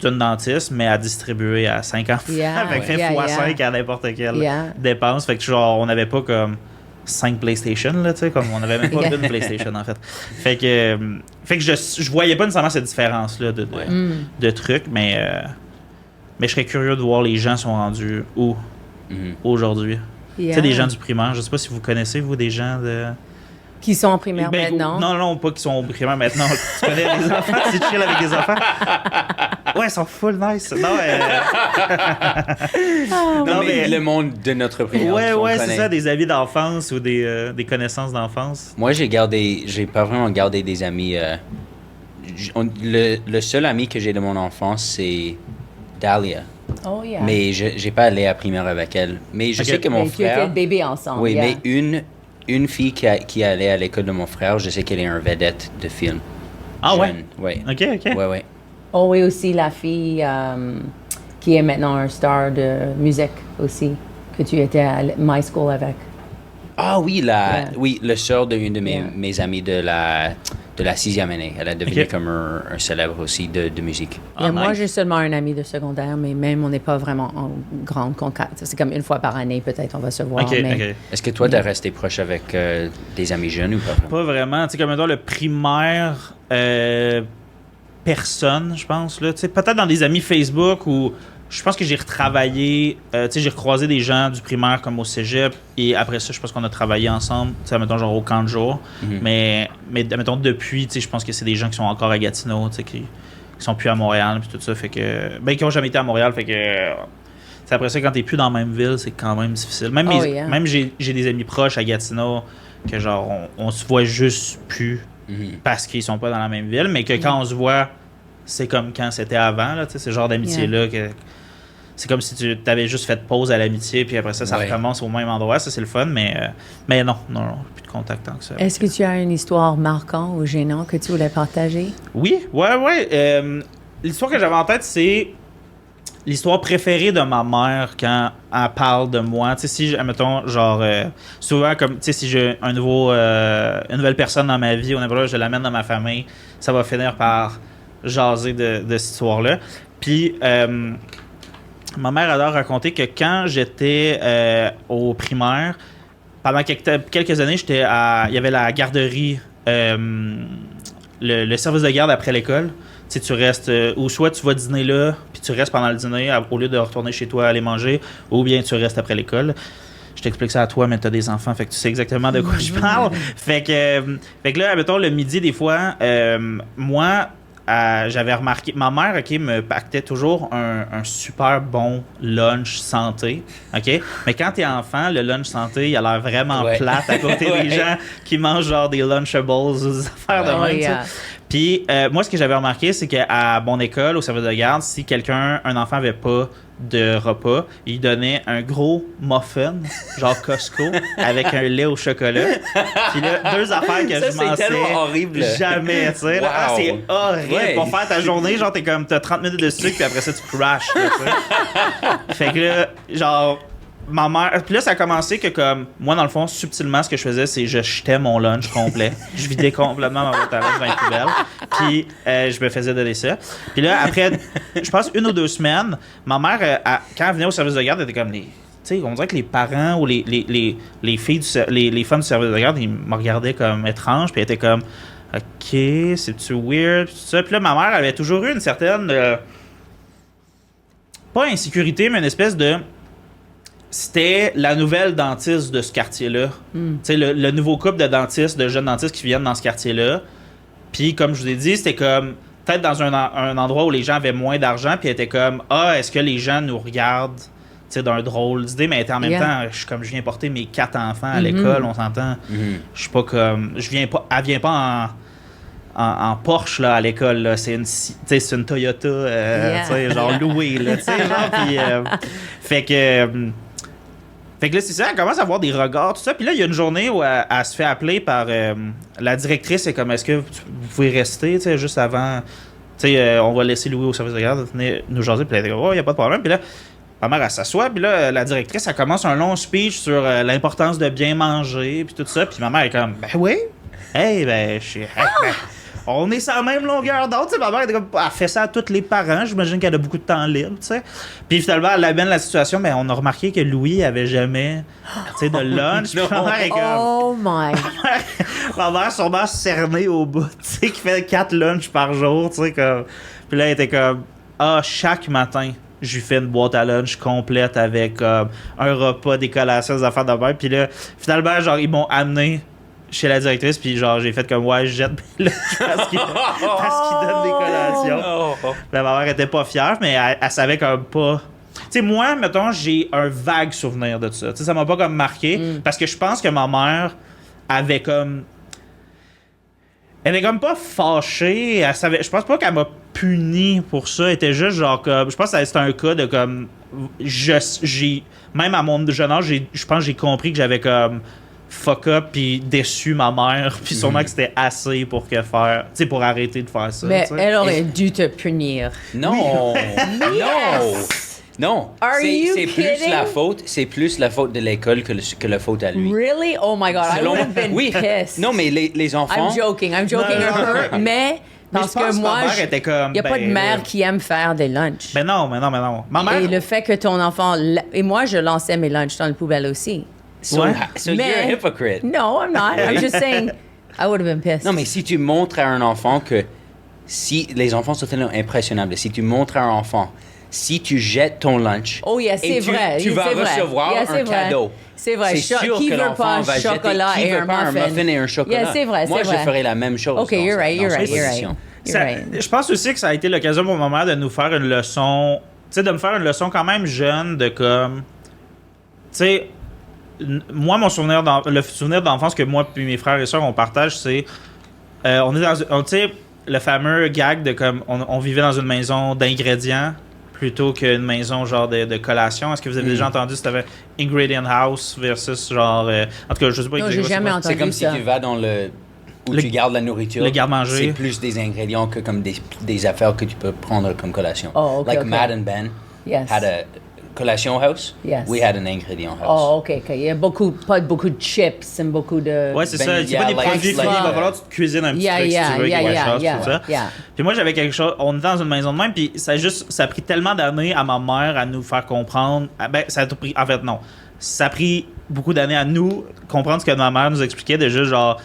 d'une dentiste, mais à distribuer à 5 enfants. Fait que fois 5 à n'importe quelle dépense. Fait que genre, on n'avait pas comme 5 PlayStation, là, tu sais, comme on n'avait même pas une PlayStation, en fait. Fait que je voyais pas nécessairement cette différence-là de trucs, mais je serais curieux de voir les gens sont rendus où aujourd'hui. Tu sais, des gens du primaire. Je sais pas si vous connaissez, vous, des gens de... Qui sont en primaire maintenant? Non, pas qui sont au primaire maintenant. Tu connais les enfants? C'est chill avec des enfants? Ouais, ils sont full nice. Non, mais le monde de notre primaire. Ouais, c'est ça, des amis d'enfance ou des connaissances d'enfance. Moi, j'ai pas vraiment gardé des amis. Le seul ami que j'ai de mon enfance, c'est Dahlia. Oh, yeah. Mais j'ai pas allé à primaire avec elle. Mais je sais que mon frère... Vous étiez bébé ensemble. Oui, mais une fille qui allait à l'école de mon frère, je sais qu'elle est un vedette de film. Ah jeune. Ouais? OK. Ouais. Oh oui, aussi la fille qui est maintenant un star de musique aussi, que tu étais à my school avec. Ah oui, le sœur d'une de mes amies de la 6e année. Elle a devenu comme un célèbre aussi de musique. Moi, j'ai seulement un ami de secondaire, mais même on n'est pas vraiment en grande contact. C'est comme une fois par année, peut-être, on va se voir. Est-ce que toi, tu es resté proche avec des amis jeunes ou pas vraiment? Pas vraiment. Tu sais, comme le primaire, personne, je pense. Là. Tu sais, peut-être dans des amis Facebook où je pense que j'ai retravaillé, tu sais, j'ai recroisé des gens du primaire comme au cégep, et après ça, je pense qu'on a travaillé ensemble, tu sais, mettons, genre au camp de jour. Mais mettons, depuis, tu sais, je pense que c'est des gens qui sont encore à Gatineau, tu sais, qui sont plus à Montréal, puis tout ça, fait que... Ben, qui ont jamais été à Montréal, fait que... C'est après ça, quand t'es plus dans la même ville, c'est quand même difficile. Même, même j'ai des amis proches à Gatineau, que genre, on se voit juste plus parce qu'ils sont pas dans la même ville, mais que quand on se voit, c'est comme quand c'était avant, là, tu sais, ce genre d'amitié-là que... C'est comme si tu avais juste fait pause à l'amitié, puis après ça recommence au même endroit. Ça, c'est le fun, mais non, plus de contact tant que ça. Est-ce que tu as une histoire marquante ou gênante que tu voulais partager? Oui, ouais. L'histoire que j'avais en tête, c'est l'histoire préférée de ma mère quand elle parle de moi. Tu sais, si, admettons, genre, souvent, comme, tu sais, si j'ai une nouvelle personne dans ma vie, je l'amène dans ma famille, ça va finir par jaser de cette histoire-là. Puis... ma mère adore raconter que quand j'étais au primaire, pendant quelques années, il y avait la garderie, le service de garde après l'école. Tu sais, tu restes, ou soit tu vas dîner là, puis tu restes pendant le dîner au lieu de retourner chez toi aller manger, ou bien tu restes après l'école. Je t'explique ça à toi, mais t'as des enfants, fait que tu sais exactement de quoi je parle. Fait que là, mettons, le midi, des fois, moi... j'avais remarqué, ma mère, me pactait toujours un super bon lunch santé, OK? Mais quand t'es enfant, le lunch santé, il a l'air vraiment plate à côté des gens qui mangent genre des Lunchables ou des affaires de même, Puis moi, ce que j'avais remarqué, c'est qu'à mon école, au service de garde, si un enfant avait pas de repas, il donnait un gros muffin, genre Costco, avec un lait au chocolat. Puis là, 2 affaires que je c'est tellement horrible. jamais, tu sais. Wow. C'est horrible. Ouais. Pour faire ta journée, genre, t'as 30 minutes de sucre, puis après ça, tu crashes, là, tu sais. Fait que là, genre... Ma mère. Puis là, ça a commencé que, comme, moi, dans le fond, subtilement, ce que je faisais, c'est je jetais mon lunch complet. Je vidais complètement ma boîte à lunch dans les poubelles. Puis je me faisais donner ça. Puis là, après, je pense 1 ou 2 semaines, ma mère, quand elle venait au service de garde, elle était comme les. Tu sais, on dirait que les parents ou les filles, les femmes du service de garde, ils me regardaient comme étrange. Puis elle était comme, OK, c'est-tu weird? Puis tout ça. Puis là, ma mère avait toujours eu une certaine. Pas insécurité, mais une espèce de. C'était la nouvelle dentiste de ce quartier-là. Tu sais, le nouveau couple de dentistes, de jeunes dentistes qui viennent dans ce quartier-là. Puis, comme je vous ai dit, c'était comme peut-être dans un endroit où les gens avaient moins d'argent, puis était comme est-ce que les gens nous regardent, tu sais, d'un drôle d'idée, mais en même temps, je viens porter mes 4 enfants à l'école, on s'entend. Je suis pas comme, elle vient pas en Porsche là à l'école là, c'est une Toyota, tu sais, genre louée là, tu sais, genre, puis fait que là, c'est ça, elle commence à avoir des regards, tout ça. Puis là, il y a une journée où elle se fait appeler par la directrice. C'est comme, est-ce que vous pouvez rester, tu sais, juste avant. Tu sais, on va laisser Louis au service de garde, venir nous jaser. Puis elle dit, il n'y a pas de problème. Puis là, ma mère, elle s'assoit. Puis là, la directrice, elle commence un long speech sur l'importance de bien manger, puis tout ça. Puis ma mère est comme, ben oui. Hey, ben, on est sur la même longueur d'onde, tu sais. Ma mère, elle fait ça à tous les parents. J'imagine qu'elle a beaucoup de temps libre, tu sais. Puis finalement, elle amène la situation, mais on a remarqué que Louis avait jamais, tu sais, de lunch. Puis ma mère est comme... Oh my... Ma mère sûrement cernée au bout, tu sais, qui fait 4 lunchs par jour, tu sais, comme... Puis là, elle était comme... chaque matin, je lui fais une boîte à lunch complète avec un repas, des collations, des affaires de même. Puis là, finalement, genre, ils m'ont amené chez la directrice, puis genre, j'ai fait comme, je jette mes lunchs parce qu'il donne des collations. Ben, ma mère était pas fière, mais elle savait comme pas... Tu sais, moi, mettons, j'ai un vague souvenir de ça. Tu sais, ça m'a pas comme marqué, parce que je pense que ma mère avait comme... Elle est comme pas fâchée, elle savait... Je pense pas qu'elle m'a puni pour ça, elle était juste genre comme... Je pense que c'était un cas de comme... Même à mon jeune âge, je pense que j'ai compris que j'avais comme... fuck up puis déçu ma mère puis sûrement que c'était assez pour pour arrêter de faire ça. Mais t'sais. elle aurait dû te punir. Non, Yes! non. Are you C'est kidding? c'est plus la faute de l'école que la faute à lui. Really? Oh my God, I Selon- would have been oui. pissed. Non, mais les enfants. I'm joking Non, her, mais parce je pense que moi, ma mère était comme... il n'y a pas de mère qui aime faire des lunchs. Ben non. Ma mère... Et le fait que ton enfant... Et moi, je lançais mes lunchs dans le poubelle aussi. So, Ouais. so you're a hypocrite. No, I'm not. I'm just saying, I would have been pissed. Non, mais si tu montres à un enfant que si les enfants sont tellement impressionnables, si tu montres à un enfant, si tu jettes ton lunch, Oh, yeah, c'est et vrai. tu vas c'est vrai. recevoir Yeah, un c'est vrai. cadeau. C'est vrai. C'est sûr Qui que veut l'enfant pas va un jeter. chocolat Qui et veut un pas un muffin et un chocolat? Yeah, c'est vrai, Moi, c'est vrai. je ferais la même chose. OK, you're right. dans cette You're position. right. Je pense aussi que ça a été l'occasion pour ma mère de nous faire une leçon... Tu sais, de me faire une leçon quand même jeune de comme... Tu sais... Moi, le souvenir d'enfance que moi et mes frères et sœurs on partage, c'est on est tu sais, le fameux gag de comme on vivait dans une maison d'ingrédients plutôt qu'une maison genre de collation. Est-ce que vous avez déjà entendu si t'avais Ingredient House versus genre en tout cas je sais pas Non, j'ai exactement jamais c'est entendu C'est comme ça. si tu vas dans où tu gardes la nourriture. le garde-manger. C'est plus des ingrédients que comme des affaires que tu peux prendre comme collation. Oh, OK, like OK. Matt and Ben Yes. had a collation house. Yes. We had an ingredient house. Oh, OK. Il y a pas beaucoup de chips et beaucoup de... Ouais, c'est Ben, ça. C'est pas des like- produits finis. like- Il va falloir que tu te cuisines un petit Yeah, truc si yeah, tu veux, yeah, quelque yeah, chose, yeah, tout ça. yeah. Puis moi, j'avais quelque chose... On était dans une maison de même, puis ça a pris tellement d'années à ma mère à nous faire comprendre... Ben, ça a pris... En fait, non. Ça a pris beaucoup d'années à nous comprendre ce que ma mère nous expliquait, de juste genre...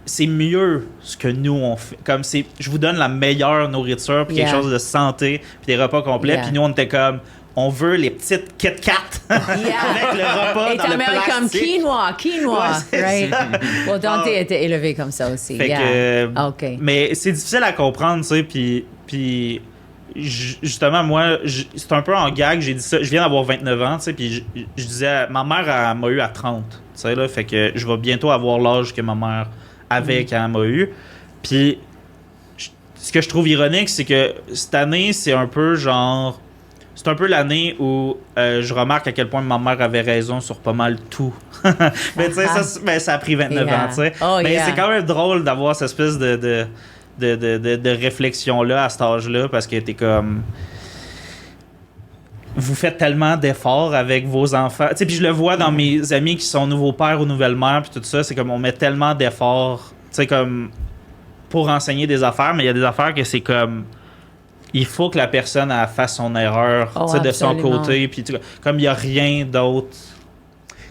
C'est mieux ce que nous, on fait. Comme c'est... Je vous donne la meilleure nourriture, puis quelque Yeah. chose de santé, puis des repas complets, Yeah. puis nous, on était comme... On veut les petites Kit Kat avec le repas Et dans ta le mère est comme plastique. quinoa, Ouais, c'est right? ça. Well, Dante Ah. était élevé comme ça aussi. Fait yeah. que, OK. mais c'est difficile à comprendre, tu sais, puis justement, moi, c'est un peu en gag, j'ai dit ça, je viens d'avoir 29 ans, tu sais, puis je disais, ma mère, elle m'a eu à 30, tu sais, là, fait que je vais bientôt avoir l'âge que ma mère avait quand elle m'a eu, puis ce que je trouve ironique, c'est que cette année, c'est un peu genre... C'est un peu l'année où je remarque à quel point ma mère avait raison sur pas mal tout. Mais tu sais, ça a pris 29 ans, tu sais. Mais c'est quand même drôle d'avoir cette espèce de réflexion-là à cet âge-là, parce que t'es comme... Vous faites tellement d'efforts avec vos enfants. Tu sais, puis je le vois dans mes amis qui sont nouveaux pères ou nouvelles mères, puis tout ça, c'est comme on met tellement d'efforts, tu sais, comme pour enseigner des affaires, mais il y a des affaires que c'est comme... Il faut que la personne elle fasse son erreur de son côté. Puis comme il n'y a rien d'autre.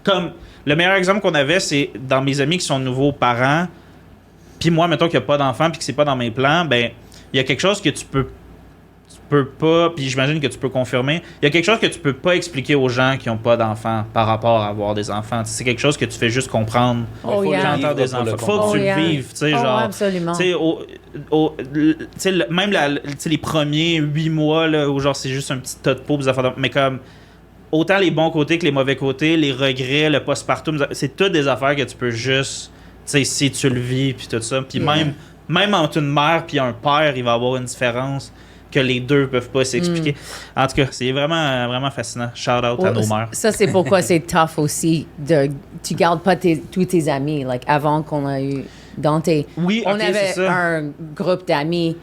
Comme le meilleur exemple qu'on avait, c'est dans mes amis qui sont nouveaux parents. Puis moi, mettons qu'il n'y a pas d'enfant puis que c'est pas dans mes plans, ben il y a quelque chose que tu peux pas, puis j'imagine que tu peux confirmer, il y a quelque chose que tu peux pas expliquer aux gens qui n'ont pas d'enfants par rapport à avoir des enfants. C'est quelque chose que tu fais juste comprendre. Faut que j'entende des enfants. Faut que tu le vives, tu sais, genre. Absolument. Tu sais, même les premiers 8 mois, là, où genre c'est juste un petit tas de peau, mais comme autant les bons côtés que les mauvais côtés, les regrets, le postpartum, c'est toutes des affaires que tu peux juste, tu sais, si tu le vis, puis tout ça. Puis même entre une mère puis un père, il va y avoir une différence que les deux peuvent pas s'expliquer. En tout cas, c'est vraiment, vraiment fascinant. Shout out à nos mères. Ça, c'est pourquoi c'est tough aussi. Tu gardes pas tous tes amis. Like, avant qu'on a eu Dante, on avait un groupe d'amis,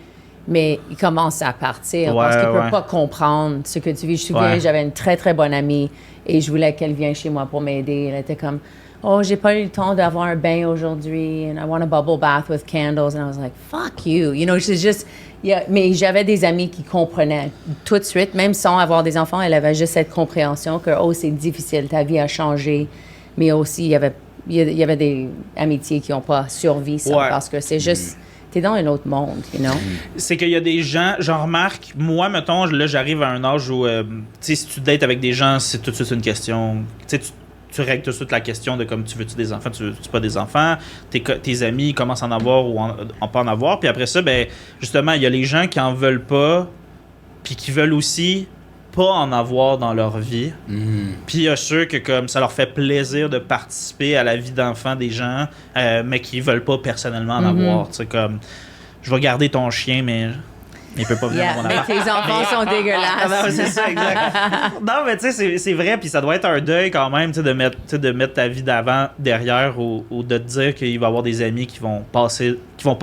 mais il commence à partir parce qu'il peut pas comprendre ce que tu vis. Je me souviens, j'avais une très, très bonne amie et je voulais qu'elle vienne chez moi pour m'aider. Elle était comme... Oh, j'ai pas eu le temps d'avoir un bain aujourd'hui, and I want a bubble bath with candles. And I was like, fuck you. You know, c'est juste... mais j'avais des amis qui comprenaient tout de suite, même sans avoir des enfants, elle avait juste cette compréhension que, oh, c'est difficile, ta vie a changé. Mais aussi, il y avait des amitiés qui n'ont pas survécu parce que c'est juste... T'es dans un autre monde, you know? C'est qu'il y a des gens, j'en remarque, moi, mettons, là, j'arrive à un âge où, tu sais, si tu dates avec des gens, c'est tout de suite une question... Tu sais, tu règles tout de suite la question de comme tu veux-tu des enfants, tu veux-tu pas des enfants, tes amis commencent à en avoir ou en pas en avoir, puis après ça, ben justement, il y a les gens qui en veulent pas, puis qui veulent aussi pas en avoir dans leur vie, puis il y a ceux que comme ça leur fait plaisir de participer à la vie d'enfant des gens, mais qui veulent pas personnellement en avoir, tu sais, comme, je vais garder ton chien, mais... Il peut pas venir dans mon appart. Mais tes enfants sont dégueulasses. Non, c'est ça, exact. Non, mais tu sais, c'est vrai, puis ça doit être un deuil quand même, tu sais, de mettre ta vie d'avant derrière ou de te dire qu'il va y avoir des amis qui vont pas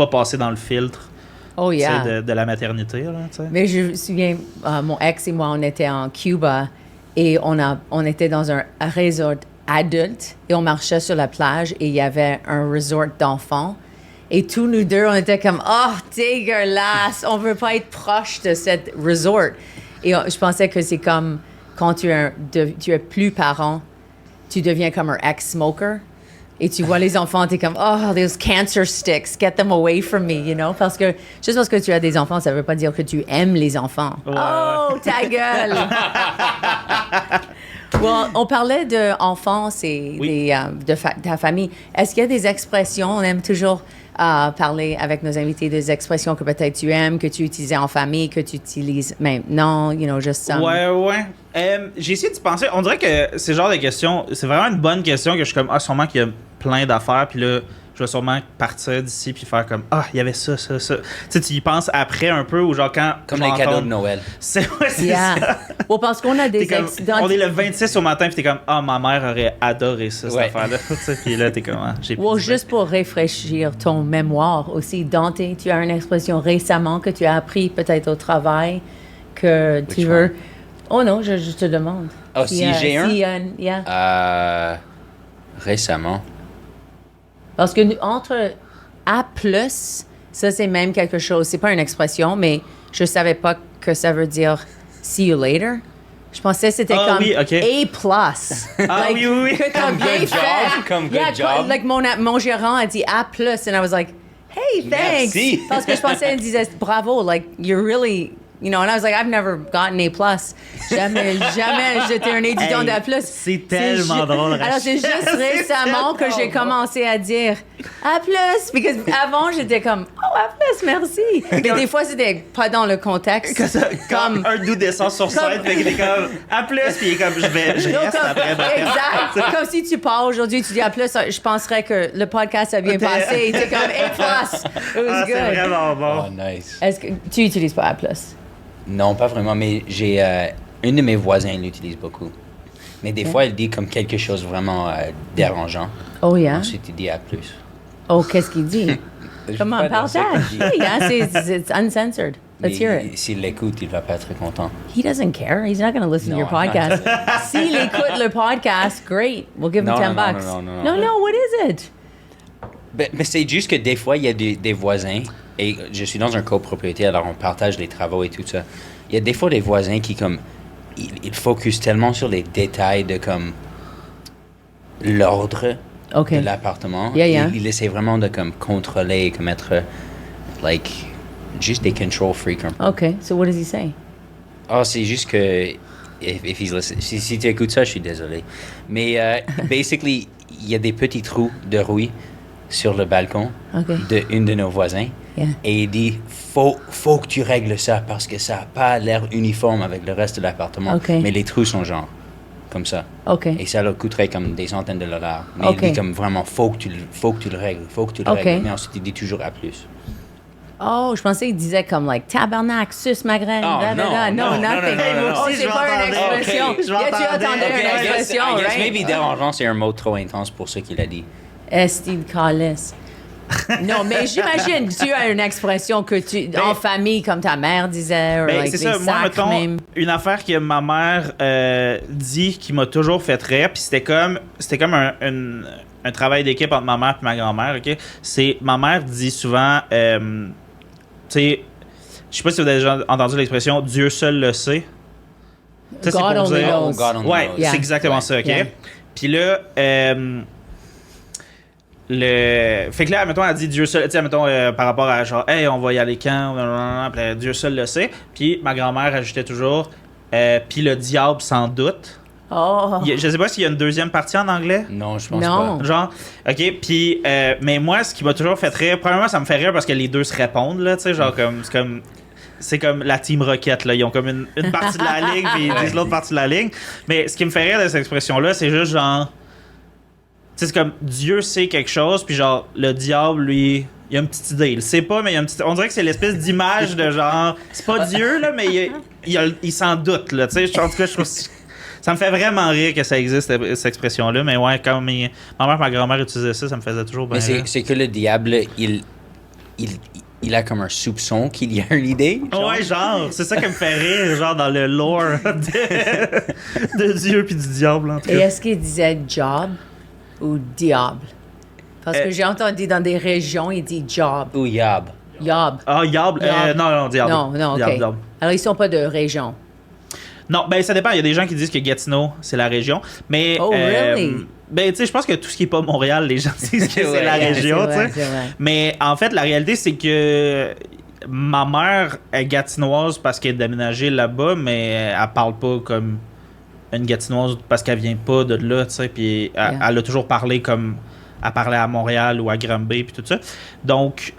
passer dans le filtre. De la maternité, là, tu sais. Mais je me souviens, mon ex et moi, on était en Cuba et on était dans un resort adulte et on marchait sur la plage et il y avait un resort d'enfants. Et tous nous deux, on était comme, oh, dégueulasse, on veut pas être proche de cette resort. Et je pensais que c'est comme quand tu es plus parent, tu deviens comme un ex-smoker. Et tu vois les enfants, tu es comme, oh, those cancer sticks, get them away from me, you know? Parce que juste parce que tu as des enfants, ça veut pas dire que tu aimes les enfants. Ouais. Oh, ta gueule! Well, on parlait d'enfance et de ta famille. Est-ce qu'il y a des expressions, on aime toujours parler avec nos invités, des expressions que peut-être tu aimes, que tu utilisais en famille, que tu utilises maintenant, you know, just some... Ouais. J'ai essayé de penser. On dirait que c'est le genre de question, c'est vraiment une bonne question que je suis comme, sûrement qu'il y a plein d'affaires, puis là, je vais sûrement partir d'ici puis faire comme, il y avait ça. Tu sais, tu y penses après un peu, ou genre quand... Comme les cadeaux de Noël. C'est ça. Well, parce qu'on a des on est le 26 au matin, puis t'es comme, ma mère aurait adoré ça, cette affaire-là. Puis là, t'es comme, j'ai juste pour rafraîchir ton mémoire aussi, Dante, tu as une expression récemment que tu as appris peut-être au travail, que tu veux... Oh non, je te demande. Oh, si j'ai un? Récemment. Parce que entre A+, ça c'est même quelque chose, c'est pas une expression, mais je savais pas que ça veut dire see you later. Je pensais que c'était comme A+. Oui. Que t'as bien fait. Comme good job. Like mon gérant a dit A+, and I was like, hey, thanks. Merci. Parce que je pensais qu'elle disait bravo, like you're really... You know, and I was like, I've never gotten A+. Jamais j'étais un étudiant d'A+. C'est tellement drôle. Alors, c'est juste récemment que j'ai commencé à dire À plus! Parce que avant, j'étais comme, oh, à plus, merci. Mais des fois, c'était pas dans le contexte. Comme un doux descend sur scène, fait qu'il est comme à plus, puis il est comme je Non, reste comme- après. exact. Comme si tu pars aujourd'hui, tu dis à plus, je penserais que le podcast a bien passé. T'es comme A+. It was Ah, c'est good. vraiment bon. Oh, nice. Est-ce que tu utilises pas A+. Non, pas vraiment, mais j'ai une de mes voisins l'utilise beaucoup. Mais des fois, elle dit comme quelque chose vraiment dérangeant. Oh, yeah. Ensuite, il dit à plus. Oh, qu'est-ce qu'il dit? Je Comment sais pas partage? dans ce qu'il dit. Oui, hein, c'est uncensored. Let's hear Mais it. s'il l'écoute, il va pas être content. He doesn't care. He's not going to listen to No, your I'm not. podcast. S'il écoute le podcast, great. We'll give him Non, 10 non, non, bucks. non, non, no, non. no, what is it? Mais c'est juste que des fois, il y a des voisins, et je suis dans un copropriété, alors on partage les travaux et tout ça. Il y a des fois des voisins qui, comme, ils focusent tellement sur les détails de, comme, l'ordre OK. de l'appartement. Yeah, yeah. Il essaie vraiment de, comme, contrôler, comme être, like, juste des control freaks. un peu. OK. So what does he say? Oh, c'est juste que, if he's listening, si tu écoutes ça, je suis désolé. Mais, basically, il y a des petits trous de rouille sur le balcon OK. de une de nos voisins. Yeah. Et il dit, faut que tu règles ça parce que ça n'a pas l'air uniforme avec le reste de l'appartement. OK. Mais les trous sont genre comme ça. OK. Et ça leur coûterait comme des centaines de dollars. Mais OK. il dit comme vraiment, faut que tu le règles, faut que tu le OK. règles. Mais ensuite, il dit toujours à plus. Oh, je pensais qu'il disait comme, like, tabarnak, sus, ma graine, Oh, da, da, da. non, No, non, nothing. non, non, non. Oh, Si, c'est je pas une m'entendais. expression. OK, je Yeah, tu m'entendais. attendais OK, une I guess expression, right? maybe dérangeant, c'est un mot trop intense pour ce qu'il a dit. Esti de calice. Non, mais j'imagine que tu as une expression que tu, en famille, comme ta mère disait, ou Ben, like c'est des ça, moi, sacs mettons, même. une affaire que ma mère dit qui m'a toujours fait rire, puis c'était comme un travail d'équipe entre ma mère et ma grand-mère, OK? C'est, ma mère dit souvent, tu sais, je sais pas si vous avez déjà entendu l'expression « Dieu seul le sait ». Tu sais, c'est God pour only dire- knows. Oh, God only Ouais, knows. Yeah. c'est exactement Ouais. ça, OK? Yeah. Puis là, fait que là, mettons, elle dit Dieu seul, tu sais, mettons, par rapport à genre, hey, on va y aller quand, puis là, Dieu seul le sait. Puis ma grand-mère ajoutait toujours, puis le diable sans doute. Oh. Je sais pas s'il y a une deuxième partie en anglais. Non, je pense Non. pas. Genre, ok, puis, mais moi, ce qui m'a toujours fait rire, premièrement, ça me fait rire parce que les deux se répondent, là, tu sais, genre, c'est comme la Team Rocket, là. Ils ont comme une partie de la ligne, puis ils disent l'autre partie de la ligne. Mais ce qui me fait rire de cette expression-là, c'est juste genre. Tu sais, c'est comme Dieu sait quelque chose, puis genre, le diable, lui, il a une petite idée. Il le sait pas, mais il y a une petite. On dirait que c'est l'espèce d'image de genre. C'est pas Dieu, là, mais il s'en doute, là. Tu sais, en tout cas, je trouve. Ça me fait vraiment rire que ça existe, cette expression-là. Mais ouais, quand ma mère et ma grand-mère utilisaient ça, ça me faisait toujours bien Mais rire. c'est que le diable, il a comme un soupçon qu'il y a une idée. genre. Ouais, genre, c'est ça qui me fait rire, genre, dans le lore de Dieu puis du diable, en tout Et cas. est-ce qu'il disait job ou diable? Parce que j'ai entendu dans des régions, il dit job. Ou Yab. Yob. Ah, diable? Diable. Non, diable. Non, OK. Diable. Alors, ils sont pas de région. Non, ben ça dépend. Il y a des gens qui disent que Gatineau, c'est la région. Mais. Oh, really? Ben, tu sais, je pense que tout ce qui est pas Montréal, les gens disent que c'est Ouais, la ouais, région, c'est tu vrai, sais. c'est vrai. Mais en fait, la réalité, c'est que ma mère est gatinoise parce qu'elle est déménagée là-bas, mais elle parle pas comme une gatinoise parce qu'elle vient pas de là, tu sais. Puis elle a toujours parlé comme. Elle parlait à Montréal ou à Granby puis tout ça. Donc,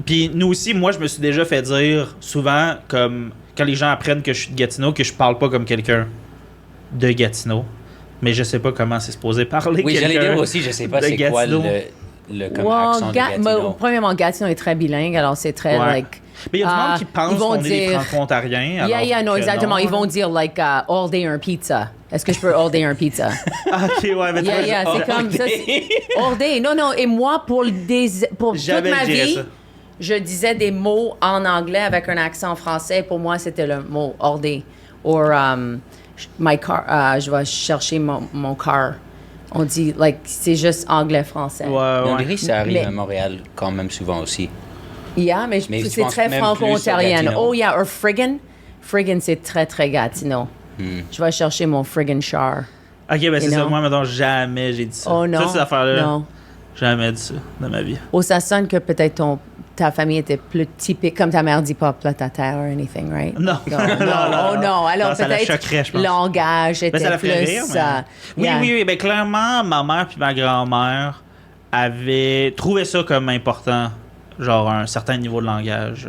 puis nous aussi, moi, je me suis déjà fait dire souvent, comme quand les gens apprennent que je suis de Gatineau, que je parle pas comme quelqu'un de Gatineau. Mais je sais pas comment c'est supposé parler. Oui, j'allais quelqu'un dire aussi, je sais pas de c'est quoi Gatineau. le comme Well, accent de Gatineau. premièrement, Gatineau est très bilingue, alors c'est très, Ouais. like... Mais il y a du monde qui ils pense vont qu'on est des dire- Franco-Ontariens. Yeah, alors non, que exactement. non. Ils vont dire, like, all day un pizza. Est-ce que je peux all day un pizza? Ah, ok, ouais, mais tu vois, Yeah, c'est comme ça. day. All day. Non, et moi, pour toute Jamais ma je dirais vie, ça. je disais des mots en anglais avec un accent français. Pour moi, c'était le mot all day. Or, my car, je vais chercher mon car. On dit, like, c'est juste anglais-français. Ouais, Mais on ouais. dirait que ça arrive Mais- à Montréal quand même souvent aussi. Yeah, mais Mais je c'est pense très même franco-ontarienne. plus à Gatineau. Oh, yeah, or friggin. Friggin, c'est très, très Gatineau. Je vais chercher mon friggin char. Ok, ben c'est You ça. know? Moi, maintenant, jamais j'ai dit ça. Oh non. Toutes ces affaires-là, Non. jamais dit ça dans ma vie. Oh, ça sonne que peut-être ta famille était plus typique, comme ta mère dit pas platataire or anything, right? Non. Non, oh non. Alors Non, ça la peut-être choquerait, je pense. langage était Ben, ça la ferait plus... rire, mais... yeah. Oui, ben clairement, ma mère puis ma grand-mère avait trouvé ça comme important, genre un certain niveau de langage.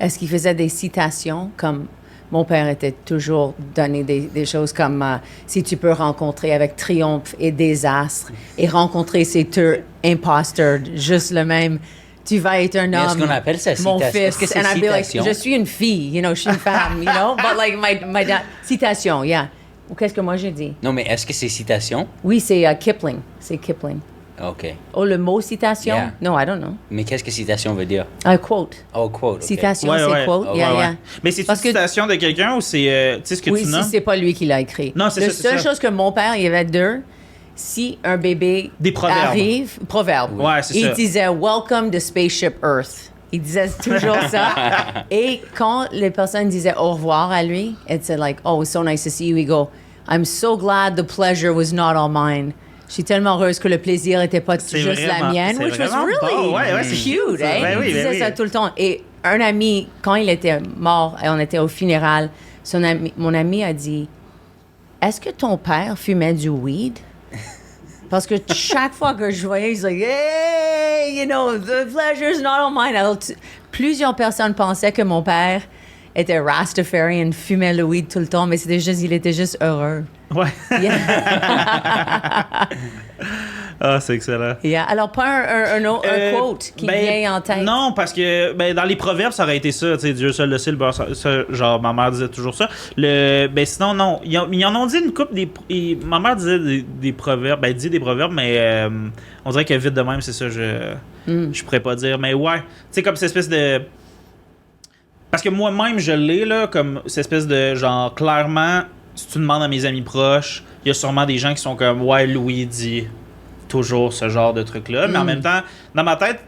Est-ce qu'il faisait des citations comme mon père était toujours donné des choses comme si tu peux rencontrer avec triomphe et désastre et rencontrer ces deux imposteurs juste le même, tu vas être un homme. Est-ce qu'on appelle ça mon citation? fils. Est-ce que c'est And I'd be like, citation? je suis une fille, je suis une femme, but like my dad, citation, yeah. Ou qu'est-ce que moi j'ai dit? Non, mais est-ce que c'est citation? Oui, c'est Kipling. C'est Kipling. OK. Oh, le mot citation? Yeah. No, I don't know. Mais qu'est-ce que citation veut dire? Quote. Oh, quote. OK. Citation, c'est quote. Oh, Yeah, ouais, yeah. Mais c'est une Parce que- citation de quelqu'un ou c'est tu sais ce que Oui, tu nommes? si c'est pas lui qui l'a écrit. Non, c'est La ça, c'est seule ça. chose que mon père, il y avait deux, si un bébé Des proverbes. arrive, proverbe, Ouais, c'est il ça. disait « Welcome to Spaceship Earth ». Il disait toujours ça. Et quand les personnes disaient au revoir à lui, it said like, oh, it's so nice to see you. He go, I'm so glad the pleasure was not all mine. Je suis tellement heureuse que le plaisir n'était pas C'est juste la vraiment- mienne, c'est which was vraiment really bon. Ouais, c'est cute. ça. Hein? Ben oui, il disait ben oui. ça tout le temps. Et un ami, quand il était mort et on était au funéral, mon ami a dit, est-ce que ton père fumait du weed? Parce que chaque fois que je voyais, il disait, hey, the pleasure's not all mine. Alors, plusieurs personnes pensaient que mon père était Rastafarian, fumait le weed tout le temps, mais il était juste heureux. Ouais. Yeah. Ah, c'est excellent. Yeah. Alors, pas un quote qui vient en tête. Non, parce que dans les proverbes, ça aurait été ça. Tu sais, Dieu seul le sait, le beurre, ça, genre, ma mère disait toujours ça. Sinon, non. Ils en ont dit une couple. Ma mère disait des proverbes. Ben, elle dit des proverbes, mais on dirait que vite de même, c'est ça, je pourrais pas dire. Mais ouais, tu sais, comme cette espèce de. Parce que moi-même, je l'ai, là, comme cette espèce de genre, clairement, si tu demandes à mes amis proches, il y a sûrement des gens qui sont comme, ouais, Louis dit toujours ce genre de truc-là. Mais en même temps, dans ma tête,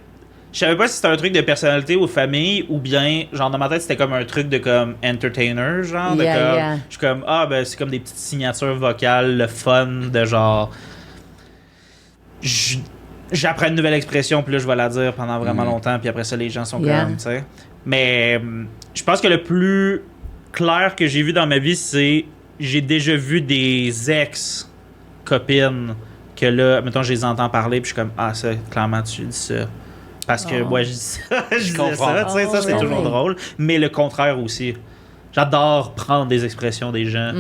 je savais pas si c'était un truc de personnalité ou de famille ou bien, genre, dans ma tête, c'était comme un truc de comme entertainer, genre. Yeah, de comme, yeah. Je suis comme, c'est comme des petites signatures vocales, le fun de genre. J'apprends une nouvelle expression, puis là, je vais la dire pendant vraiment longtemps, puis après ça, les gens sont Yeah. comme, tu sais. Mais je pense que le plus clair que j'ai vu dans ma vie, c'est j'ai déjà vu des ex-copines que là, mettons, je les entends parler, puis je suis comme, ça, clairement, tu dis ça. Parce que, je dis ça, je disais comprends. ça, tu sais, ça, c'est Oh, toujours ouais. drôle. Mais le contraire aussi. J'adore prendre des expressions des gens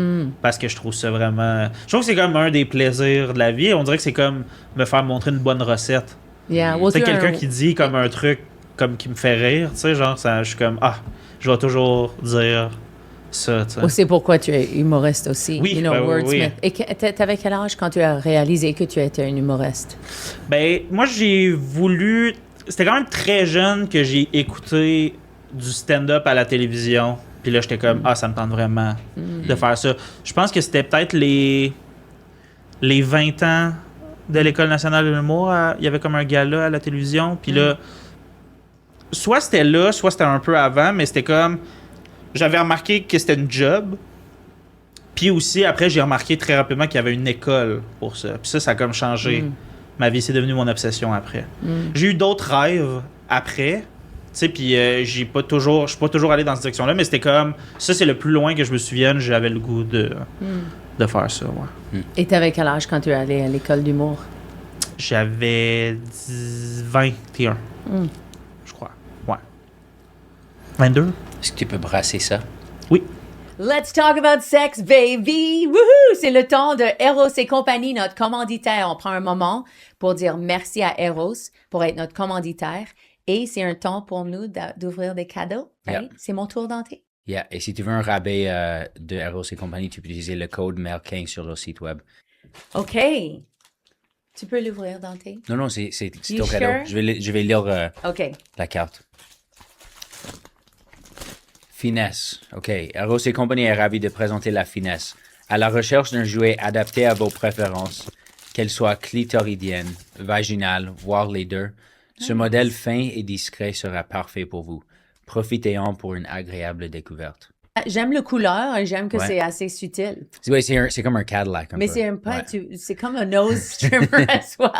parce que je trouve ça vraiment. Je trouve que c'est comme un des plaisirs de la vie. On dirait que c'est comme me faire montrer une bonne recette. Yeah. Well, C'est tu quelqu'un qui dit comme un truc comme qui me fait rire, tu sais, genre, ça, je suis comme, je vais toujours dire ça, tu sais. C'est pourquoi tu es humoriste aussi. Oui, oui, wordsmith. oui. Et t'avais quel âge quand tu as réalisé que tu étais un humoriste? Ben, moi, j'ai voulu. C'était quand même très jeune que j'ai écouté du stand-up à la télévision. Puis là, j'étais comme, ça me tente vraiment de faire ça. Je pense que c'était peut-être les 20 ans de l'École nationale de l'humour. Il y avait comme un gala à la télévision. Puis là, soit c'était là, soit c'était un peu avant, mais c'était comme. J'avais remarqué que c'était une job. Puis aussi, après, j'ai remarqué très rapidement qu'il y avait une école pour ça. Puis ça a comme changé ma vie. C'est devenu mon obsession après. J'ai eu d'autres rêves après. Tu sais, puis je suis pas toujours allé dans cette direction-là, mais c'était comme. Ça, c'est le plus loin que je me souvienne. J'avais le goût de faire ça, ouais. Et t'avais quel âge quand tu es allé à l'école d'humour? J'avais 21. Je crois. Ouais. 22? Est-ce que tu peux brasser ça? Oui. Let's talk about sex, baby! Woohoo! C'est le temps de Eros et compagnie, notre commanditaire. On prend un moment pour dire merci à Eros pour être notre commanditaire. Et c'est un temps pour nous d'ouvrir des cadeaux. Right? Yeah. C'est mon tour, Dante. Yeah. Et si tu veux un rabais de Eros et compagnie, tu peux utiliser le code MER15 sur leur site web. OK. Tu peux l'ouvrir, Dante? Non, c'est You ton cadeau. sure? Je vais lire OK. la carte. Finesse. OK. Eros et compagnie est ravi de présenter la finesse. À la recherche d'un jouet adapté à vos préférences, qu'elles soient clitoridiennes, vaginales, voire les deux, ce modèle fin et discret sera parfait pour vous. Profitez-en pour une agréable découverte. J'aime le couleur et j'aime que Ouais. c'est assez subtil. Ouais, c'est comme un Cadillac. Mais peu. c'est un peu, Ouais. c'est comme un nose trimmer as well.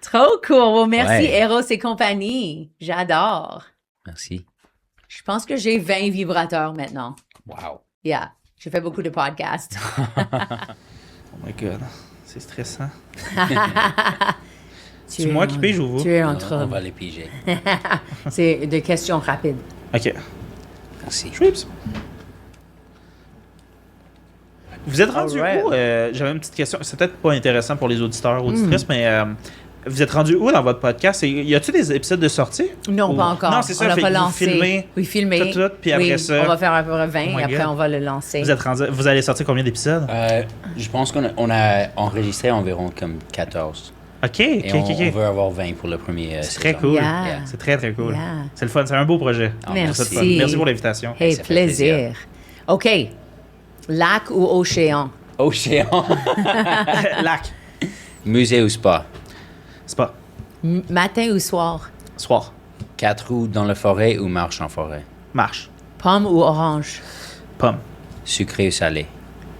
Trop cool. Merci, Ouais. Eros et compagnie. J'adore. Merci. Je pense que j'ai 20 vibrateurs maintenant. Wow. Yeah. J'ai fait beaucoup de podcasts. Oh my god. C'est stressant. Tu C'est es moi en- qui pige ou vous? Tu es en On trouble. va les piger. C'est des questions rapides. OK. Merci. Trips. Vous êtes rendu Alright. où? J'avais une petite question. C'est peut-être pas intéressant pour les auditeurs, auditrices, mais vous êtes rendu où dans votre podcast? Y a-t-il des épisodes de sortie? Non, Ou- pas encore. Non, c'est ça. On l'a fait pas que vous lancé. filmez Oui, filmer. tout, puis après Oui, ça... on va faire à peu près 20 Oh my et après God. on va le lancer. Vous allez sortir combien d'épisodes? Je pense qu'on a enregistré environ comme 14. OK, Et on OK. veut avoir 20 pour le premier C'est très saison. cool. Yeah. C'est très, très cool. Yeah. C'est le fun. C'est un beau projet. Ah, Merci. C'est le fun. Merci pour l'invitation. Hey, Ça fait plaisir. OK. Lac ou océan? Océan. Lac. Musée ou spa? C'est pas. Matin ou soir? Soir. 4 roues dans la forêt ou marche en forêt? Marche. Pomme ou orange? Pomme. Sucré ou salé?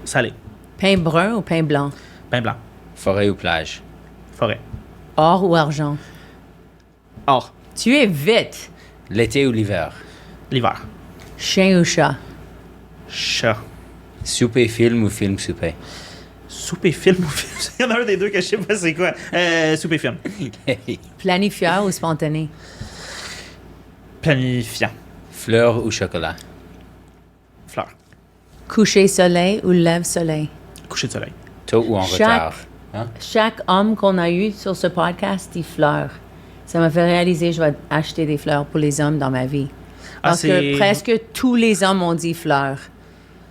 Salé. Pain brun ou pain blanc? Pain blanc. Forêt ou plage? Forêt. Or ou argent? Or. Tu es vite. L'été ou l'hiver? L'hiver. Chien ou chat? Chat. Souper film ou film souper? Souper film ou film? Il y en a un des deux que je sais pas c'est quoi. Souper film. Planifieur ou spontané? Planifiant. Fleur ou chocolat? Fleur. Coucher soleil ou lève soleil? Coucher de soleil. Tôt ou en Chaque- retard? Hein? Chaque homme qu'on a eu sur ce podcast dit fleurs. Ça m'a fait réaliser que je vais acheter des fleurs pour les hommes dans ma vie. Parce que presque tous les hommes ont dit fleurs.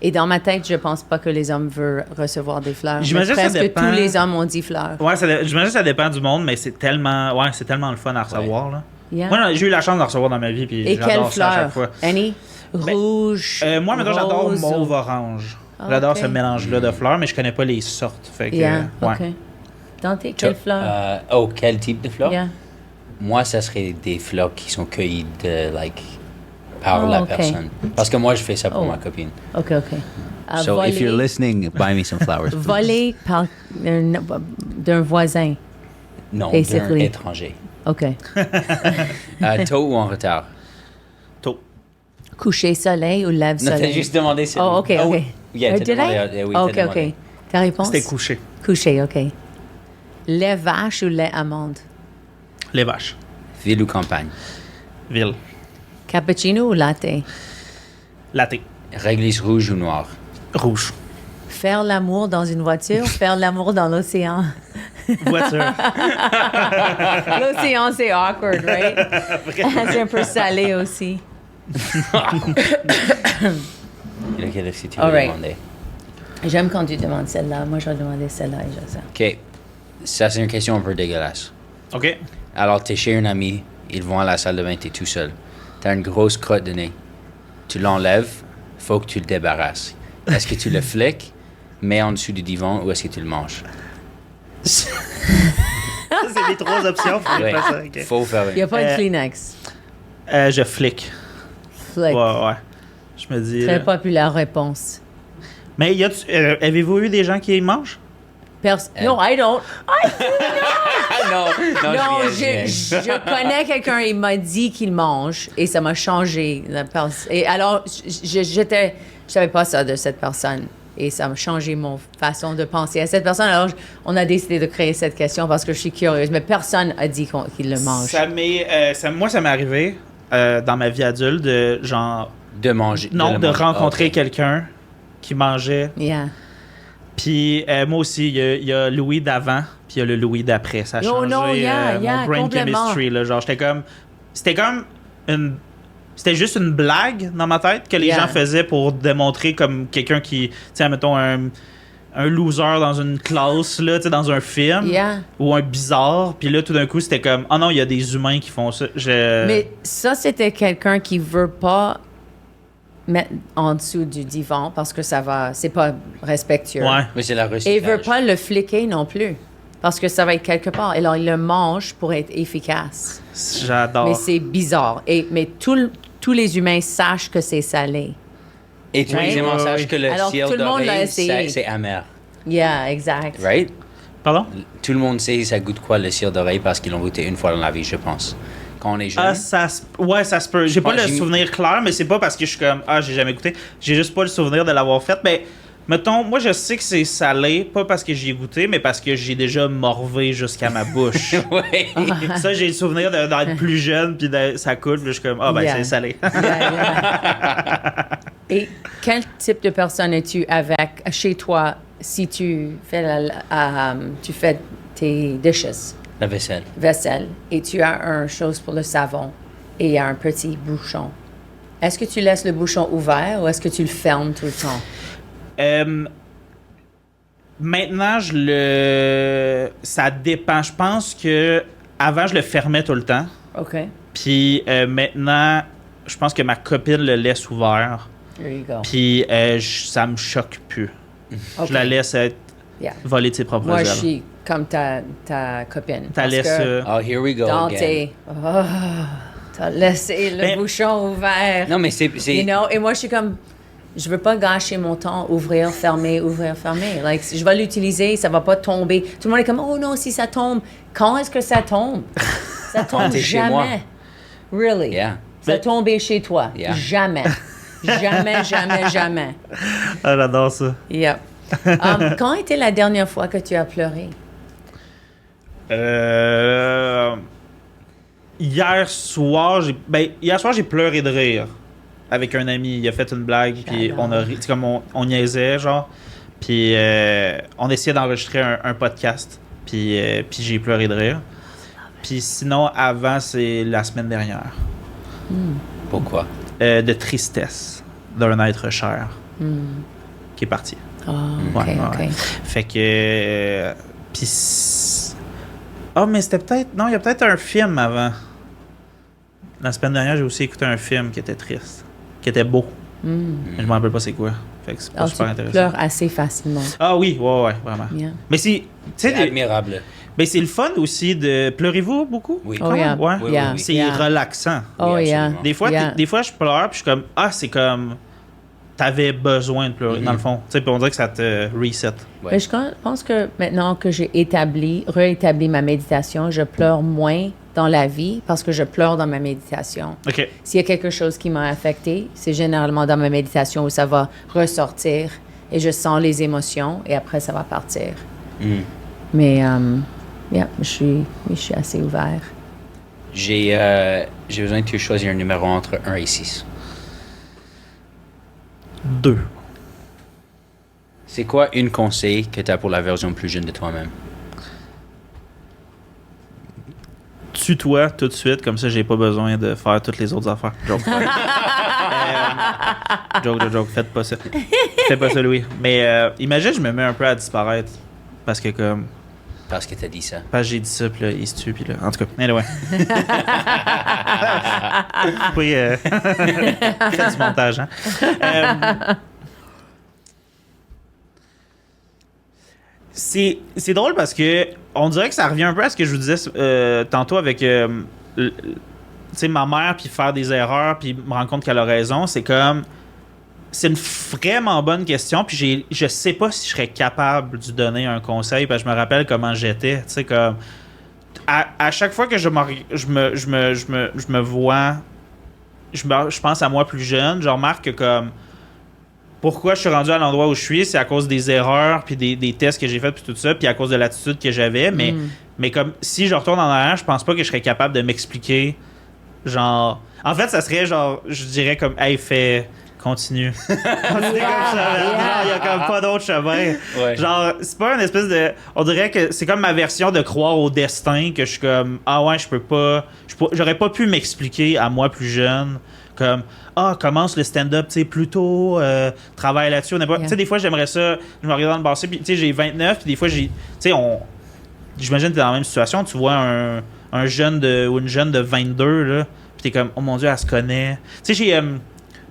Et dans ma tête, je pense pas que les hommes veulent recevoir des fleurs. Mais J'imagine que ça presque dépend. tous les hommes ont dit fleurs. Ouais, j'imagine que ça dépend du monde, mais c'est tellement le fun à recevoir. Là. Yeah. Moi, j'ai eu la chance d'en recevoir dans ma vie, puis Et quelle j'adore ça à chaque fleur? fois. Annie? Rouge? Moi, maintenant, j'adore rose mauve-orange. Ah, J'adore ok. ce mélange-là de fleurs, mais je connais pas les sortes. Fait que, Yeah, ouais. OK. Dante, quelle fleur? Quel type de fleur? Yeah. Moi, ça serait des fleurs qui sont cueillies par Oh, la ok. personne. Parce que moi, je fais ça pour Oh. ma copine. OK, OK. So if you're listening, buy me some flowers. please. Volé par d'un voisin. Non, d'un Basically. étranger. OK. Tôt ou en retard? Tôt. Coucher soleil ou lève Non, soleil? t'as juste demandé ça. Oh, OK, OK. Yeah, t'as Did I? demandé, oui, Oh, t'as OK, demandé. OK. Ta réponse? C'était couché. Coucher, OK. Lait vache ou lait amande? Les vaches. Ville ou campagne? Ville. Cappuccino ou latte? Latte. Réglisse rouge ou noire? Rouge. Faire l'amour dans une voiture, faire l'amour dans l'océan. Voiture. L'océan, c'est awkward, right? C'est un peu salé aussi. Lequel est-ce que tu All veux right. demander? J'aime quand tu demandes celle-là. Moi, je vais demander celle-là et je sais. OK. Ça, c'est une question un peu dégueulasse. OK. Alors, t'es chez un ami, ils vont à la salle de bain, t'es tout seul. T'as une grosse crotte de nez. Tu l'enlèves, faut que tu le débarrasses. Est-ce que tu le fliques, mets en dessous du divan ou est-ce que tu le manges? Ça, c'est les trois options. Faut Ouais. faire ça. OK. Faut faire Il n'y a pas de Euh, Kleenex. Je flic. Flick. Ouais. Je me dis. Très populaire réponse. Mais avez-vous eu des gens qui mangent? No, I don't. Ah non, Non, je viens. je connais quelqu'un, il m'a dit qu'il mange et ça m'a changé. Et alors, je savais pas ça de cette personne et ça m'a changé mon façon de penser à cette personne. Alors, on a décidé de créer cette question parce que je suis curieuse, mais personne a dit qu'il le mange. Moi, ça m'est arrivé dans ma vie adulte de genre. De manger. Non, le de manger. rencontrer Ok. quelqu'un qui mangeait. Yeah. Puis moi aussi, il y a Louis d'avant, puis il y a le Louis d'après. Ça a Oh changé non, yeah, mon brain complètement. chemistry. Là, genre, c'était comme c'était juste une blague dans ma tête que les Yeah. gens faisaient pour démontrer comme quelqu'un qui, tu sais, mettons un loser dans une classe, là, tu sais, dans un film. Yeah. Ou un bizarre. Puis là, tout d'un coup, c'était comme, oh non, il y a des humains qui font ça. Mais ça, c'était quelqu'un qui veut pas mettre en dessous du divan parce que c'est pas respectueux. Ouais. Mais c'est la Et il recyclage. veut pas le fliquer non plus. Parce que ça va être quelque part. Et alors, il le mange pour être efficace. J'adore. Mais c'est bizarre. Mais tous les humains sachent que c'est salé. Et tous les Ouais. humains Ouais, sachent ouais. que le Alors, ciel tout le monde l'a doré, essayé. c'est amer. Yeah, exact. Right? Pardon? Tout le monde sait ça goûte quoi le cire d'oreille parce qu'ils l'ont goûté une fois dans la vie, je pense. Quand on est jeune. Ah, ça se peut. J'ai pas Ouais, le souvenir clair, mais c'est pas parce que je suis comme, j'ai jamais goûté. J'ai juste pas le souvenir de l'avoir fait. Mais Mettons, moi, je sais que c'est salé, pas parce que j'y ai goûté, mais parce que j'ai déjà morvé jusqu'à ma bouche. Ouais. Ça, j'ai le souvenir d'être plus jeune, puis ça coule, puis je suis comme, Yeah. c'est salé. Et quel type de personne es-tu avec chez toi si tu fais, tu fais tes dishes, La vaisselle. vaisselle, et tu as une chose pour le savon et il y a un petit bouchon? Est-ce que tu laisses le bouchon ouvert ou est-ce que tu le fermes tout le temps? Maintenant, ça dépend. Je pense que avant, je le fermais tout le temps. OK. Puis maintenant, je pense que ma copine le laisse ouvert. There you go. Puis ça me choque plus. OK. Je la laisse Yeah. voler de ses propres Moi, ailes. je suis comme ta copine. T'as Parce laissé que Oh, here we go dans again. t'as laissé le Ben- bouchon ouvert. Non, mais c'est... You know? Et moi, je suis comme, je veux pas gâcher mon temps, ouvrir, fermer. Like, je vais l'utiliser, ça va pas tomber. Tout le monde est comme, oh non, si ça tombe. Quand est-ce que ça tombe? Ça tombe t'es chez moi. jamais. Really? Yeah. Ça tombé chez toi. Yeah. Jamais. Jamais. Ah, j'adore ça. Yep. Quand était la dernière fois que tu as pleuré? Hier soir, j'ai pleuré de rire avec un ami. Il a fait une blague, puis on a ri. C'est comme on niaisait, genre. Puis on essayait d'enregistrer un podcast, puis j'ai pleuré de rire. Puis sinon, avant, c'est la semaine dernière. Pourquoi? De tristesse d'un être cher qui est parti. Ah, OK. Fait que. Mais c'était peut-être. Non, il y a peut-être un film avant. La semaine dernière, j'ai aussi écouté un film qui était triste, qui était beau. Mais je me rappelle pas c'est quoi. Fait que c'est pas Alors, super tu intéressant. pleures assez facilement. Ah oui, ouais, vraiment. Yeah. Mais c'est. Tu C'est sais, admirable. mais c'est le fun aussi de. Pleurez-vous beaucoup? Oui. Oh, yeah. Ouais. Oui, Yeah. oui. C'est Yeah. relaxant. Oh, Oui, yeah. absolument. Des fois, Yeah. des fois, je pleure, puis je suis comme, c'est comme. T'avais besoin de pleurer, dans le fond. Tu sais, puis on dirait que ça te reset. Ouais. Mais je pense que maintenant que j'ai réétabli ma méditation, je pleure moins dans la vie parce que je pleure dans ma méditation. OK. S'il y a quelque chose qui m'a affecté, c'est généralement dans ma méditation où ça va ressortir et je sens les émotions et après ça va partir. Mm. Mais je suis assez ouvert. J'ai besoin que tu choisisses un numéro entre 1 et 6. 2. C'est quoi une conseil que tu as pour la version plus jeune de toi-même? Tue-toi tout de suite, comme ça j'ai pas besoin de faire toutes les autres affaires. Joke. Joke, faites pas ça. Faites pas ça, Louis. Mais imagine, je me mets un peu à disparaître. Parce que comme. Parce que tu as dit ça. Parce que j'ai dit ça, puis là, il se tue, puis là. En tout cas, anyway. Oui, faites du montage, hein. C'est drôle parce que on dirait que ça revient un peu à ce que je vous disais tantôt avec tu sais, ma mère, puis faire des erreurs, puis me rendre compte qu'elle a raison. C'est comme. C'est une vraiment bonne question, puis je sais pas si je serais capable de lui donner un conseil, parce que je me rappelle comment j'étais. Tu sais, comme. À chaque fois que je me vois. Je pense à moi plus jeune, je remarque que comme. Pourquoi je suis rendu à l'endroit où je suis, c'est à cause des erreurs, puis des tests que j'ai faits, puis tout ça, puis à cause de l'attitude que j'avais. Mais comme si je retourne en arrière, je pense pas que je serais capable de m'expliquer. Genre. En fait, ça serait genre. Je dirais comme, hey, continue. Continue comme ça. Genre, il y a comme pas d'autre chemin. Ouais. Genre, c'est pas une espèce de. On dirait que c'est comme ma version de croire au destin, que je suis comme, je peux pas. J'aurais pas pu m'expliquer à moi plus jeune. Comme, commence le stand-up, tu sais, plus tôt, travaille là-dessus. Tu sais, des fois, j'aimerais ça, je me regarde dans le passé, puis tu sais, j'ai 29, puis des fois, tu sais, j'imagine que t'es dans la même situation, tu vois un jeune ou une jeune de 22, là, puis t'es comme, oh mon Dieu, elle se connaît. Tu sais, j'ai,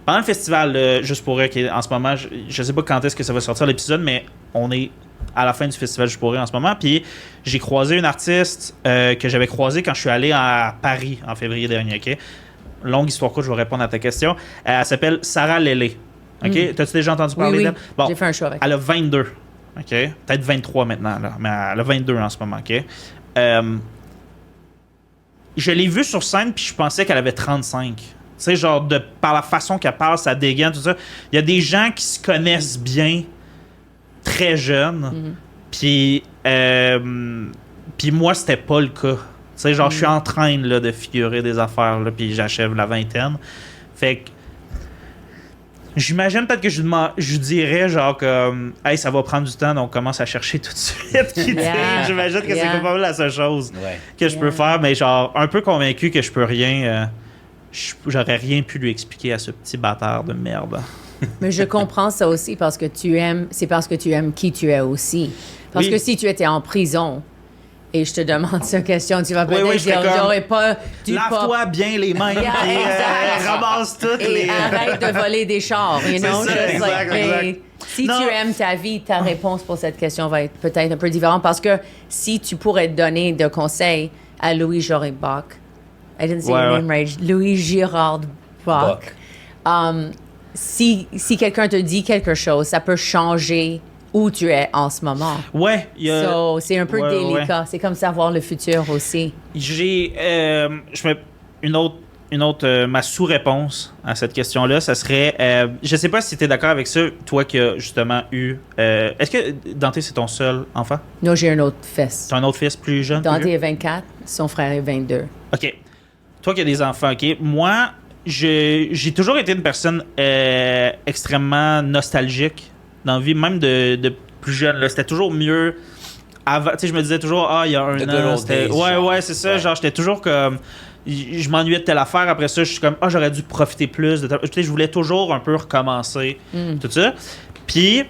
pendant le festival, Juste pour rire, qui est en ce moment, je sais pas quand est-ce que ça va sortir l'épisode, mais on est à la fin du festival Juste pour rire en ce moment, puis j'ai croisé une artiste que j'avais croisée quand je suis allé à Paris en février dernier, OK? Longue histoire courte, je vais répondre à ta question. Elle s'appelle Sarah Lélé. OK? T'as-tu déjà entendu parler d'elle? Bon, j'ai fait un show avec elle a 22. OK? Peut-être 23 maintenant, là, mais elle a 22 en ce moment. OK? Je l'ai vue sur scène, puis je pensais qu'elle avait 35. Tu sais, genre, par la façon qu'elle parle, ça dégaine, tout ça. Il y a des gens qui se connaissent bien, très jeune. Puis moi, c'était pas le cas. Tu sais, genre, je suis en train là, de figurer des affaires, là, puis j'achève la vingtaine. Fait que j'imagine peut-être que je dirais genre comme hey, ça va prendre du temps, donc commence à chercher tout de suite. J'imagine que c'est pas mal la seule chose que je peux faire, mais genre un peu convaincu que je peux rien. J'aurais rien pu lui expliquer à ce petit bâtard de merde. Mais je comprends ça aussi parce que c'est parce que tu aimes qui tu es aussi. Parce que si tu étais en prison et je te demande cette question, tu vas peut-être dire j'aurais pas dû lave-toi bien les mains et ramasse toutes et arrête de voler des chars, you know? Ça, exact. Si tu aimes ta vie, ta réponse pour cette question va être peut-être un peu différente parce que si tu pourrais donner de conseils à Louis Girard Bach, I didn't say your name right, Louis Girard Bach. Si quelqu'un te dit quelque chose, ça peut changer où tu es en ce moment. Ouais. C'est un peu délicat. C'est comme savoir le futur aussi. J'ai une autre ma sous-réponse à cette question-là, ça serait je sais pas si tu es d'accord avec ça, toi qui as justement eu est-ce que Dante c'est ton seul enfant? Non, j'ai un autre fils. Tu as un autre fils plus jeune? Dante est 24, son frère est 22. OK. Toi qui as des enfants, OK. Moi, j'ai toujours été une personne extrêmement nostalgique dans la vie, même de plus jeune. Là. C'était toujours mieux avant. Tu sais, je me disais toujours, il y a un an. C'est ça. Genre, j'étais toujours comme. Je m'ennuyais de telle affaire. Après ça, je suis comme, j'aurais dû profiter plus. Tu sais, je voulais toujours un peu recommencer. Tout ça. Puis,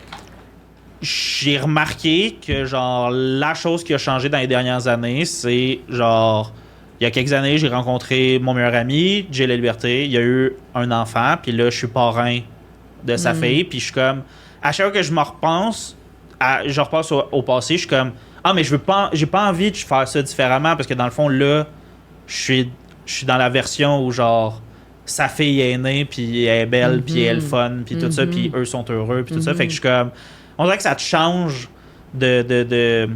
j'ai remarqué que, genre, la chose qui a changé dans les dernières années, c'est, genre. Il y a quelques années, j'ai rencontré mon meilleur ami, Jay La Liberté. Il y a eu un enfant, puis là, je suis parrain de sa fille. Puis je suis comme, à chaque fois que je me repense, je repasse au passé, je suis comme, mais j'ai pas envie de faire ça différemment parce que dans le fond, là, je suis dans la version où, genre, sa fille est née, puis elle est belle, puis elle est fun, puis tout ça, puis eux sont heureux, puis tout ça. Fait que je suis comme, on dirait que ça te change de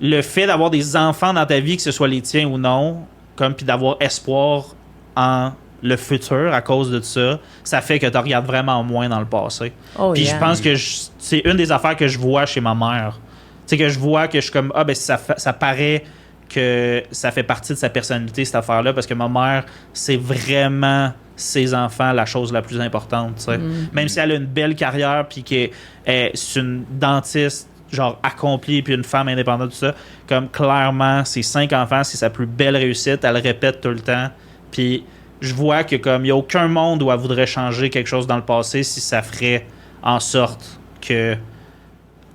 le fait d'avoir des enfants dans ta vie, que ce soit les tiens ou non, comme puis d'avoir espoir en le futur à cause de ça, ça fait que tu regardes vraiment moins dans le passé. Puis je pense que c'est une des affaires que je vois chez ma mère. Tu sais, que je vois que je suis comme, ça paraît que ça fait partie de sa personnalité, cette affaire-là, parce que ma mère, c'est vraiment ses enfants la chose la plus importante, tu sais. Même si elle a une belle carrière, puis qu'elle est une dentiste, genre accomplie, puis une femme indépendante, tout ça, comme clairement, ses 5 enfants, c'est sa plus belle réussite, elle le répète tout le temps, puis je vois que comme il n'y a aucun monde où elle voudrait changer quelque chose dans le passé si ça ferait en sorte que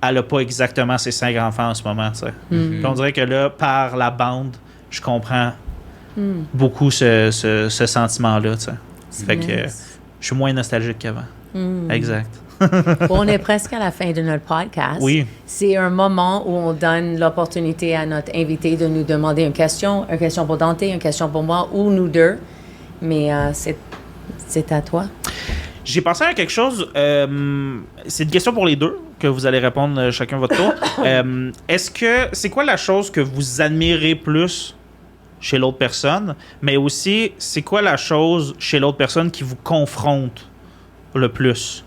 elle n'a pas exactement ses 5 enfants en ce moment, tu sais. On dirait que là, par la bande, je comprends beaucoup ce sentiment-là, tu sais. Fait que je suis moins nostalgique qu'avant. Exact. On est presque à la fin de notre podcast. Oui. C'est un moment où on donne l'opportunité à notre invité de nous demander une question pour Dante, une question pour moi, ou nous deux. Mais c'est à toi. J'ai pensé à quelque chose. C'est une question pour les deux, que vous allez répondre chacun votre tour. C'est quoi la chose que vous admirez plus chez l'autre personne, mais aussi, c'est quoi la chose chez l'autre personne qui vous confronte le plus?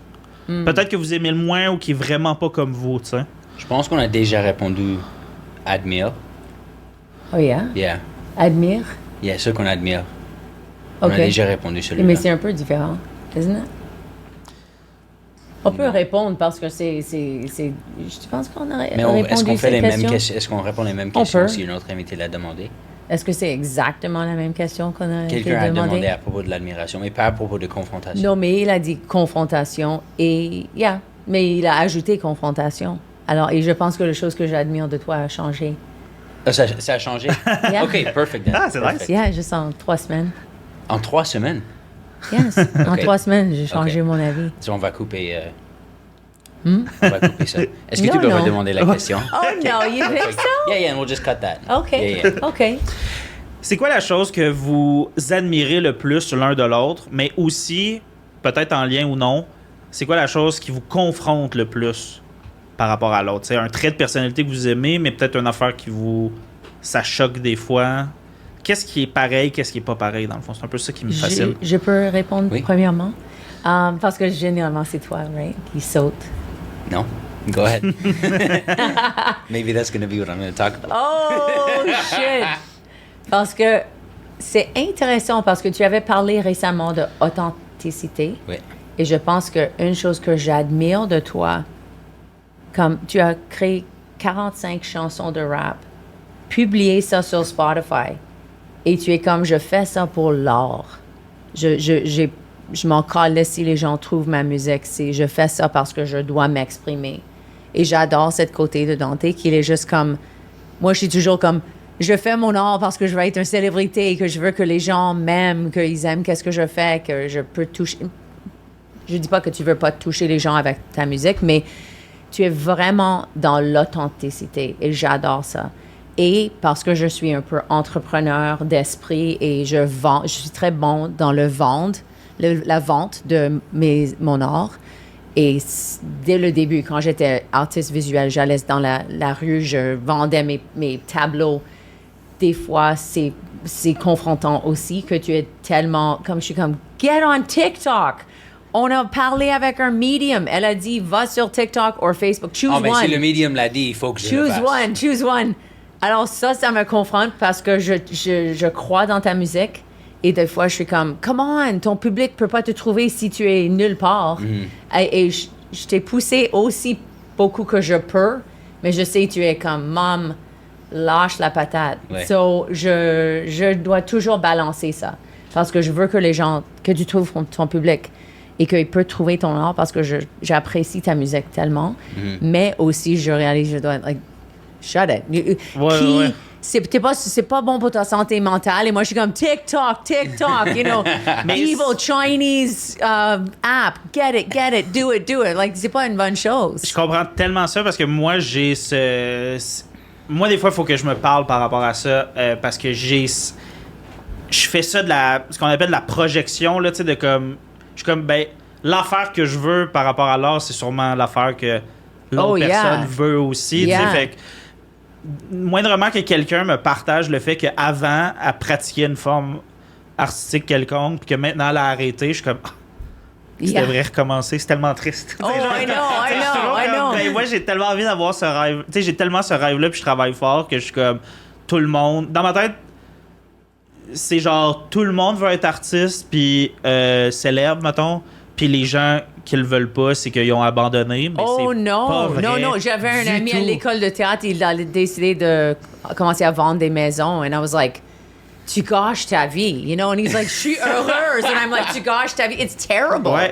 Peut-être que vous aimez le moins ou qui est vraiment pas comme vous, tu sais. Je pense qu'on a déjà répondu admire. Oh yeah? Yeah. Admire? Yeah, ce qu'on admire. On a déjà répondu celui-là. Mais c'est un peu différent, isn't it? On peut répondre parce que c'est je pense qu'on a répondu est-ce qu'on fait cette les mêmes question? questions? Est-ce qu'on répond les mêmes questions si une autre invité l'a demandé? Est-ce que c'est exactement la même question qu'on a été Quelqu'un a demandé? demandé à propos de l'admiration, mais pas à propos de confrontation. Non, mais il a dit confrontation et mais il a ajouté confrontation. Alors, et je pense que la chose que j'admire de toi a changé. Ça a changé? Yeah. OK, perfect. Then. C'est nice. Yeah, juste en 3 semaines. En 3 semaines? Yes, en 3 semaines, j'ai changé mon avis. So, on va couper... On va couper ça. Est-ce que tu peux redemander la question? Oh no, you think so? Yeah, and we'll just cut that. Okay, Yeah. okay. C'est quoi la chose que vous admirez le plus l'un de l'autre, mais aussi, peut-être en lien ou non, c'est quoi la chose qui vous confronte le plus par rapport à l'autre? C'est un trait de personnalité que vous aimez, mais peut-être une affaire qui ça choque des fois. Qu'est-ce qui est pareil, qu'est-ce qui est pas pareil, dans le fond? C'est un peu ça qui me fascine. Je peux répondre Oui. premièrement? Parce que généralement, c'est toi, right, qui saute. Non. Go ahead. Maybe that's going to be what I'm going to talk about. Oh, shit! Parce que c'est intéressant parce que tu avais parlé récemment d'authenticité. Oui. Et je pense qu'une chose que j'admire de toi, comme tu as créé 45 chansons de rap, publié ça sur Spotify, et tu es comme, je fais ça pour l'art. Je m'en calais si les gens trouvent ma musique. Je fais ça parce que je dois m'exprimer. Et j'adore cette côté de Dante qu'il est juste comme... Moi, je suis toujours comme... Je fais mon art parce que je veux être une célébrité et que je veux que les gens m'aiment, qu'ils aiment qu'est-ce que je fais, que je peux toucher... Je dis pas que tu veux pas toucher les gens avec ta musique, mais tu es vraiment dans l'authenticité et j'adore ça. Et parce que je suis un peu entrepreneur d'esprit et je suis très bon dans la vente de mon art. Et dès le début, quand j'étais artiste visuel, j'allais dans la rue, je vendais mes tableaux. Des fois, c'est confrontant aussi que tu es tellement... Comme je suis comme, get on TikTok! On a parlé avec un medium. Elle a dit, va sur TikTok ou Facebook. Choose one. Mais si le medium l'a dit, il faut que je le fasse. Choose one. Alors ça me confronte parce que je crois dans ta musique. Et des fois, je suis comme, come on, ton public peut pas te trouver si tu es nulle part. Et je t'ai poussé aussi beaucoup que je peux, mais je sais que tu es comme, Mom, lâche la patate. Ouais. So, je dois toujours balancer ça. Parce que je veux que les gens, que tu trouves ton public et qu'ils peuvent trouver ton art parce que j'apprécie ta musique tellement. Mais aussi, je réalise, je dois être like, shut it. Ouais. C'est pas bon pour ta santé mentale. Et moi, je suis comme TikTok, you know, evil Chinese app. Get it, do it. Like, c'est pas une bonne chose. Je comprends tellement ça parce que moi, moi, des fois, il faut que je me parle par rapport à ça parce que je fais ça ce qu'on appelle de la projection, là, tu sais, de comme... Je suis comme, ben, l'affaire que je veux par rapport à l'art, c'est sûrement l'affaire que l'autre personne veut aussi, tu sais, fait que moindrement que quelqu'un me partage le fait qu'avant, elle pratiquait une forme artistique quelconque, puis que maintenant, elle a arrêté, je suis comme... Tu devrais recommencer, c'est tellement triste. Oh, I know. Ben, moi, j'ai tellement envie d'avoir ce rêve. Tu sais, j'ai tellement ce rêve-là, puis je travaille fort que je suis comme... Tout le monde... Dans ma tête, c'est genre tout le monde veut être artiste, puis célèbre, mettons. Puis les gens qui le veulent pas, c'est qu'ils ont abandonné. Mais oh c'est non, pas vrai non. J'avais un ami tout. à l'école de théâtre, il a décidé de commencer à vendre des maisons. And I was like, tu gâches ta vie, you know? And he's like, je suis heureuse. And I'm like, tu gâches ta vie. It's terrible. Ouais.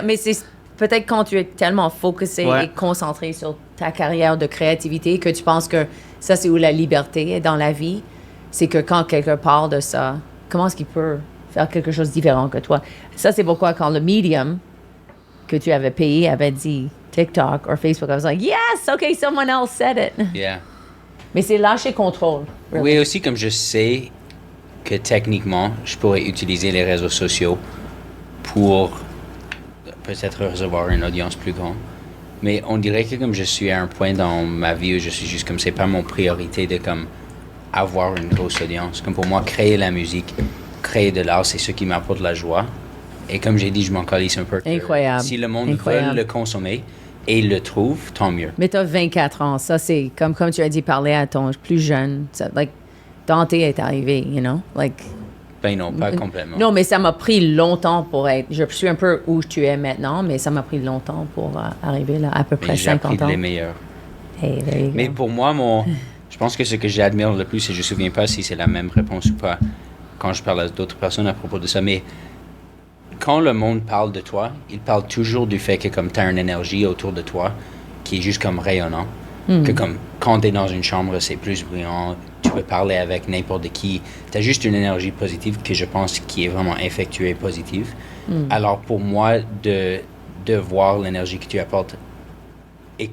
Mais c'est peut-être quand tu es tellement focusé et concentré sur ta carrière de créativité que tu penses que ça, c'est où la liberté est dans la vie. C'est que quand quelqu'un parle de ça, comment est-ce qu'il peut faire quelque chose de différent que toi? Ça, c'est pourquoi quand le medium que tu avais payé avait dit TikTok ou Facebook, I was like, yes, okay, someone else said it. Yeah. Mais c'est lâcher contrôle. Really. Oui, aussi comme je sais que techniquement, je pourrais utiliser les réseaux sociaux pour peut-être recevoir une audience plus grande. Mais on dirait que comme je suis à un point dans ma vie où je suis juste comme, c'est pas mon priorité de comme avoir une grosse audience. Comme pour moi, créer la musique, créer de l'art, c'est ce qui m'apporte la joie. Et comme j'ai dit, je m'en calisse un peu. Incroyable. Si le monde veut le consommer et il le trouve, tant mieux. Mais tu as 24 ans. Ça, c'est comme tu as dit, parler à ton plus jeune. Ça, like, Dante est arrivé, you know? Like, ben non, pas complètement. Non, mais ça m'a pris longtemps pour être... Je suis un peu où tu es maintenant, mais ça m'a pris longtemps pour arriver là, à peu près 50 ans. J'ai appris les meilleurs. Hey, there you go. Mais pour moi, je pense que ce que j'admire le plus, et je ne me souviens pas si c'est la même réponse ou pas quand je parle à d'autres personnes à propos de ça, mais quand le monde parle de toi, il parle toujours du fait que comme tu as une énergie autour de toi qui est juste comme rayonnant, que comme quand tu es dans une chambre, c'est plus brillant, tu peux parler avec n'importe qui, tu as juste une énergie positive que je pense qui est vraiment infectuée et positive. Alors pour moi, de voir l'énergie que tu apportes et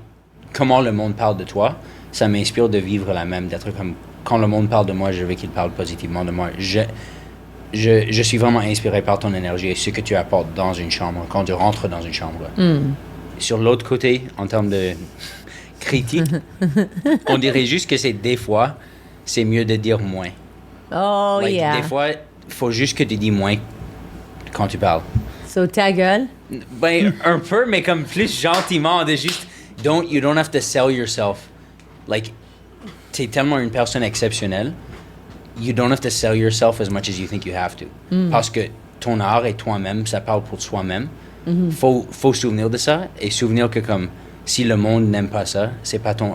comment le monde parle de toi, ça m'inspire de vivre la même, d'être comme, quand le monde parle de moi, je veux qu'il parle positivement de moi. Je suis vraiment inspiré par ton énergie et ce que tu apportes dans une chambre, quand tu rentres dans une chambre. Sur l'autre côté, en termes de critique, on dirait juste que c'est des fois, c'est mieux de dire moins. Oh, Like, yeah. Des fois, il faut juste que tu dis moins quand tu parles. So, ta gueule? Ben, un peu, mais comme plus gentiment, de juste You don't have to sell yourself. Like, t'es tellement une personne exceptionnelle, you don't have to sell yourself as much as you think you have to. Parce que ton art et toi-même, ça parle pour soi-même. Faut se souvenir de ça et souvenir que comme si le monde n'aime pas ça, c'est pas ton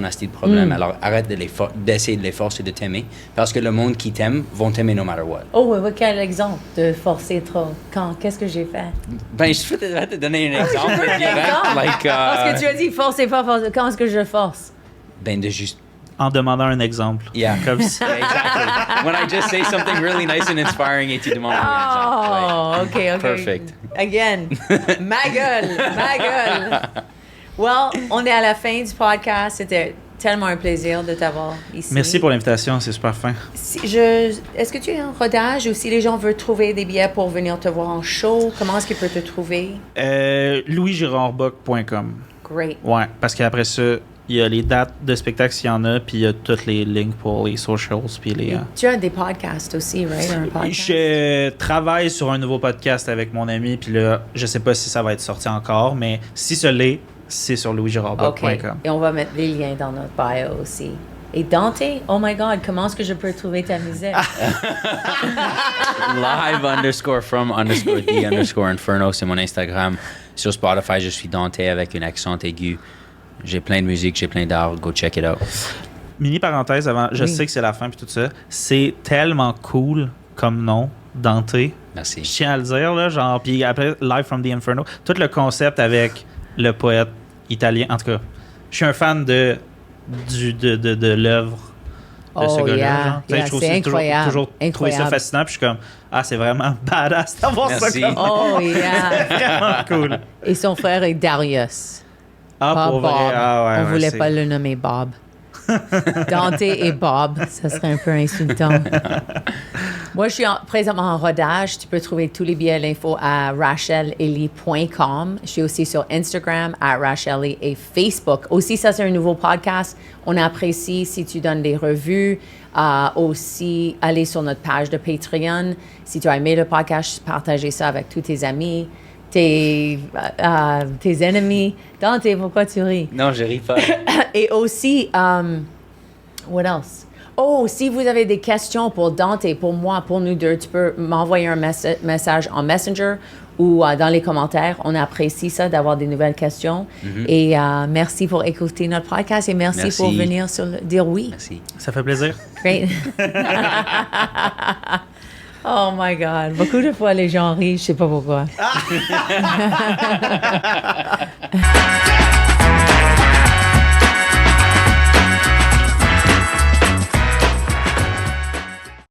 asti de problème. Alors arrête d'essayer de les forcer de t'aimer parce que le monde qui t'aime vont t'aimer no matter what. Oh, oui, quel exemple de forcer trop? Qu'est-ce que j'ai fait? Ben, je vais te donner un exemple. Parce que tu as dit forcer pas, forcer. Quand est-ce que je force? Ben, de juste. En demandant un exemple. Yeah. Comme ça. Yeah, exactly. When I just say something really nice and inspiring et tu demandes un exemple. Oh, OK. Perfect. Again, ma gueule. Well, on est à la fin du podcast. C'était tellement un plaisir de t'avoir ici. Merci pour l'invitation, c'est super fin. Est-ce que tu es en rodage ou si les gens veulent trouver des billets pour venir te voir en show, comment est-ce qu'ils peuvent te trouver? LouisGirardBock.com. Great. Ouais, parce qu'après ça, il y a les dates de spectacle s'il y en a, puis il y a toutes les links pour les socials. Puis les, Tu as des podcasts aussi, right? Un podcast? Je travaille sur un nouveau podcast avec mon ami, puis là, je sais pas si ça va être sorti encore, mais si ce l'est, c'est sur louisgirardbock.com. OK. Et on va mettre les liens dans notre bio aussi. Et Dante, oh my God, comment est-ce que je peux trouver ta musique? Live_from_the_inferno, c'est mon Instagram. Sur Spotify, je suis Dante avec un accent aigu. J'ai plein de musique, j'ai plein d'art. Go check it out. Mini parenthèse avant, je Oui. sais que c'est la fin puis tout ça. C'est tellement cool comme nom, Dante. Merci. Je tiens à le dire, là, genre, puis après, Live from the Inferno, tout le concept avec le poète italien, en tout cas, je suis un fan de l'œuvre de ce gars-là. Yeah, genre. Tu sais, yeah, je trouve c'est ça incroyable. toujours trouvé ça fascinant, puis je suis comme, c'est vraiment badass d'avoir ça Merci. comme Oh, yeah. vraiment cool. Et son frère est Darius. Ah, Pas pour Bob. vrai, ouais, On ouais, voulait c'est- pas le nommer Bob. Dante et Bob, ça serait un peu insultant. Moi, je suis présentement en rodage. Tu peux trouver tous les billets, l'info à rachelely.com. Je suis aussi sur Instagram à Rachelely et Facebook. Aussi, ça, c'est un nouveau podcast. On apprécie si tu donnes des revues. Aussi, aller sur notre page de Patreon. Si tu as aimé le podcast, partagez ça avec tous tes amis, tes ennemis. Dante, pourquoi tu ris? Non, je ris pas. Et aussi, what else? Oh, si vous avez des questions pour Dante, pour moi, pour nous deux, tu peux m'envoyer un message en Messenger ou dans les commentaires. On apprécie ça, d'avoir des nouvelles questions. Et merci pour écouter notre podcast et merci. Pour venir dire oui. Merci. Ça fait plaisir. Great. Oh my God. Beaucoup de fois, les gens rient, je sais pas pourquoi.